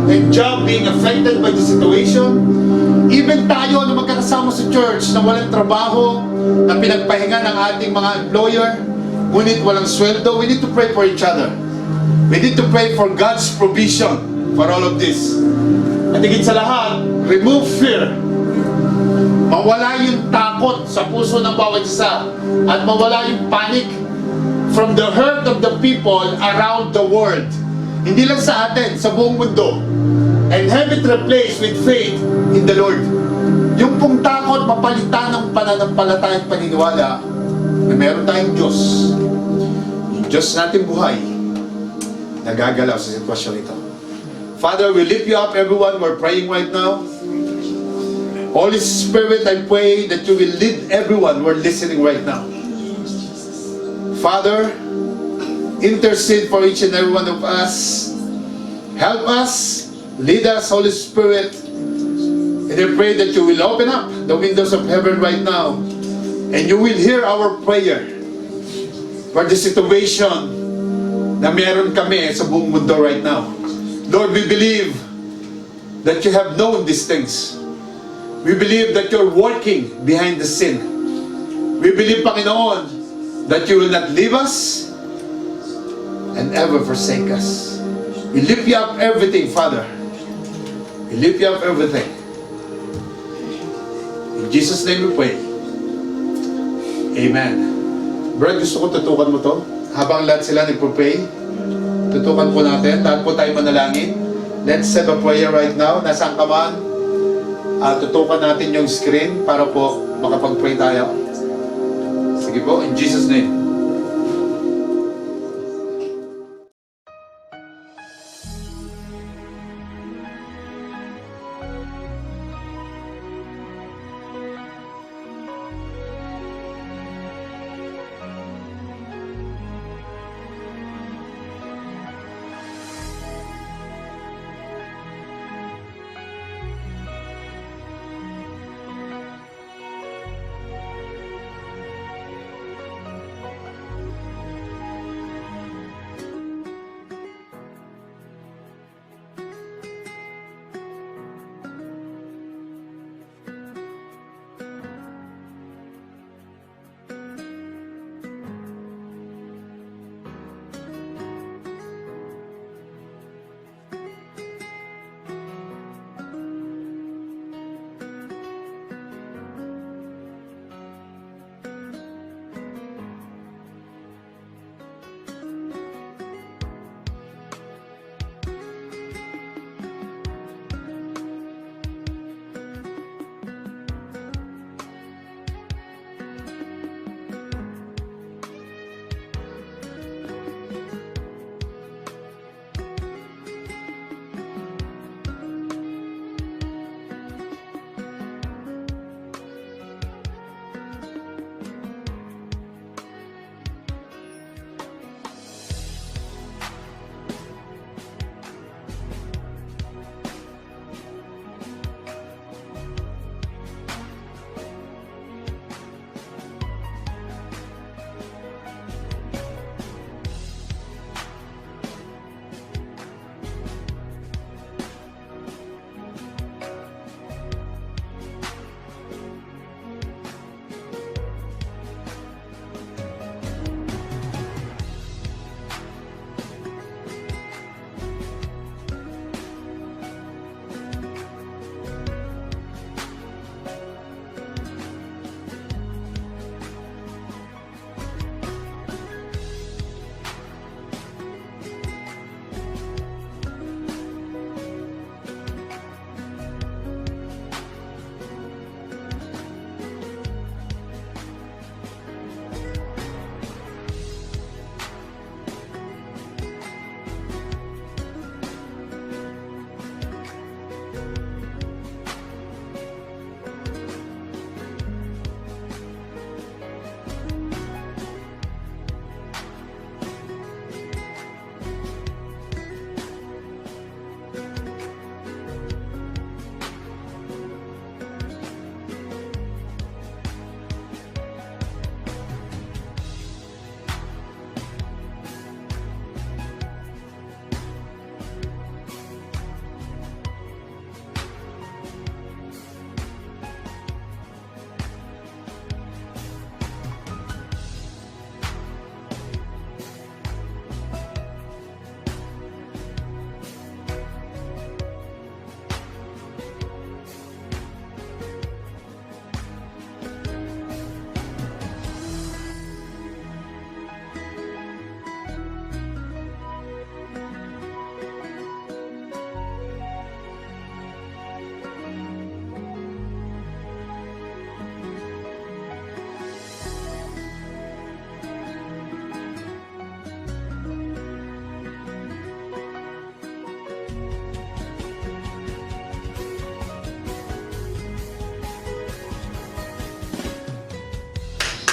and job being affected by the situation. Even tayo na magkakasama sa church na walang trabaho, na pinagpahinga ng ating mga employer, ngunit walang sweldo, we need to pray for each other. We need to pray for God's provision for all of this. At higit sa lahat, remove fear. Mawala yung takot sa puso ng bawat isa at mawala yung panic from the hurt of the people around the world. Hindi lang sa atin, sa buong mundo. And have it replaced with faith in the Lord. Yung pong takot, mapalitan ng pananampalataya at paniniwala na meron tayong Diyos. Yung Diyos nating buhay, nagagalaw sa sitwasyon ito. Father, we lift you up, everyone. We're praying right now. Holy Spirit, I pray that you will lead everyone who are listening right now. Father, intercede for each and every one of us. Help us, lead us, Holy Spirit. And I pray that you will open up the windows of heaven right now and you will hear our prayer for the situation na meron kami sa buong mundo right now. Lord, we believe that you have known these things. We believe that you're working behind the scene. We believe, Panginoon, that you will not leave us and ever forsake us. We lift you up everything, Father. We lift you up everything. In Jesus' name we pray. Amen. Brad, gusto ko tutukan mo to. Habang lahat sila nagpo-pray, tutukan po natin. Lahat po tayo manalangin. Let's have a prayer right now. Nasaan ka man? Tutukan natin yung screen para po makapag-pray tayo. Sige po, in Jesus' name.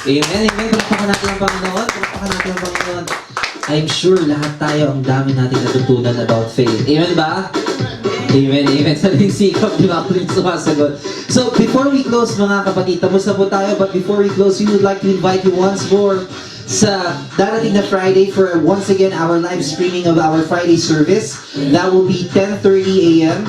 Amen, amen. Palakpakan natin ang Panginoon. Palakpakan natin ang Panginoon. I'm sure lahat tayo ang dami natin natutunan about faith. Amen ba? Amen, amen. Sa ring sikap, di ba? Ako rin sumasagot. So, before we close mga kapatid, tapos na po tayo. But before we close, we would like to invite you once more sa darating na Friday for once again our live streaming of our Friday service. That will be 10:30 a.m.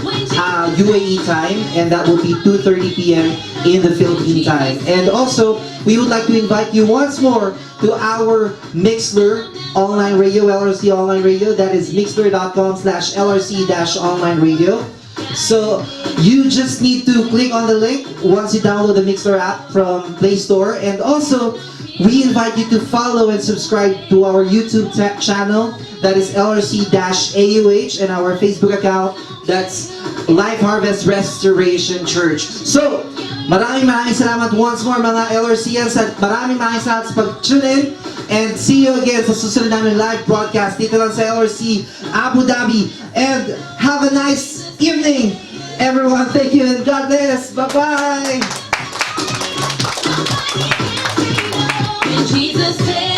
UAE time, and that will be 2:30 p.m. in the Philippine time. And also, we would like to invite you once more to our Mixler online radio, LRC online radio. That is mixler.com/LRC-online radio. So you just need to click on the link once you download the Mixler app from Play Store. And also, we invite you to follow and subscribe to our YouTube channel. That is LRC-AUH, and our Facebook account. That's Life Harvest Restoration Church. So, maraming salamat once more mga LRCans, at maraming salamat sa pag-tune in. And see you again sa susunod namin live broadcast dito lang sa LRC Abu Dhabi. And have a nice evening, everyone. Thank you and God bless. Bye-bye. Jesus said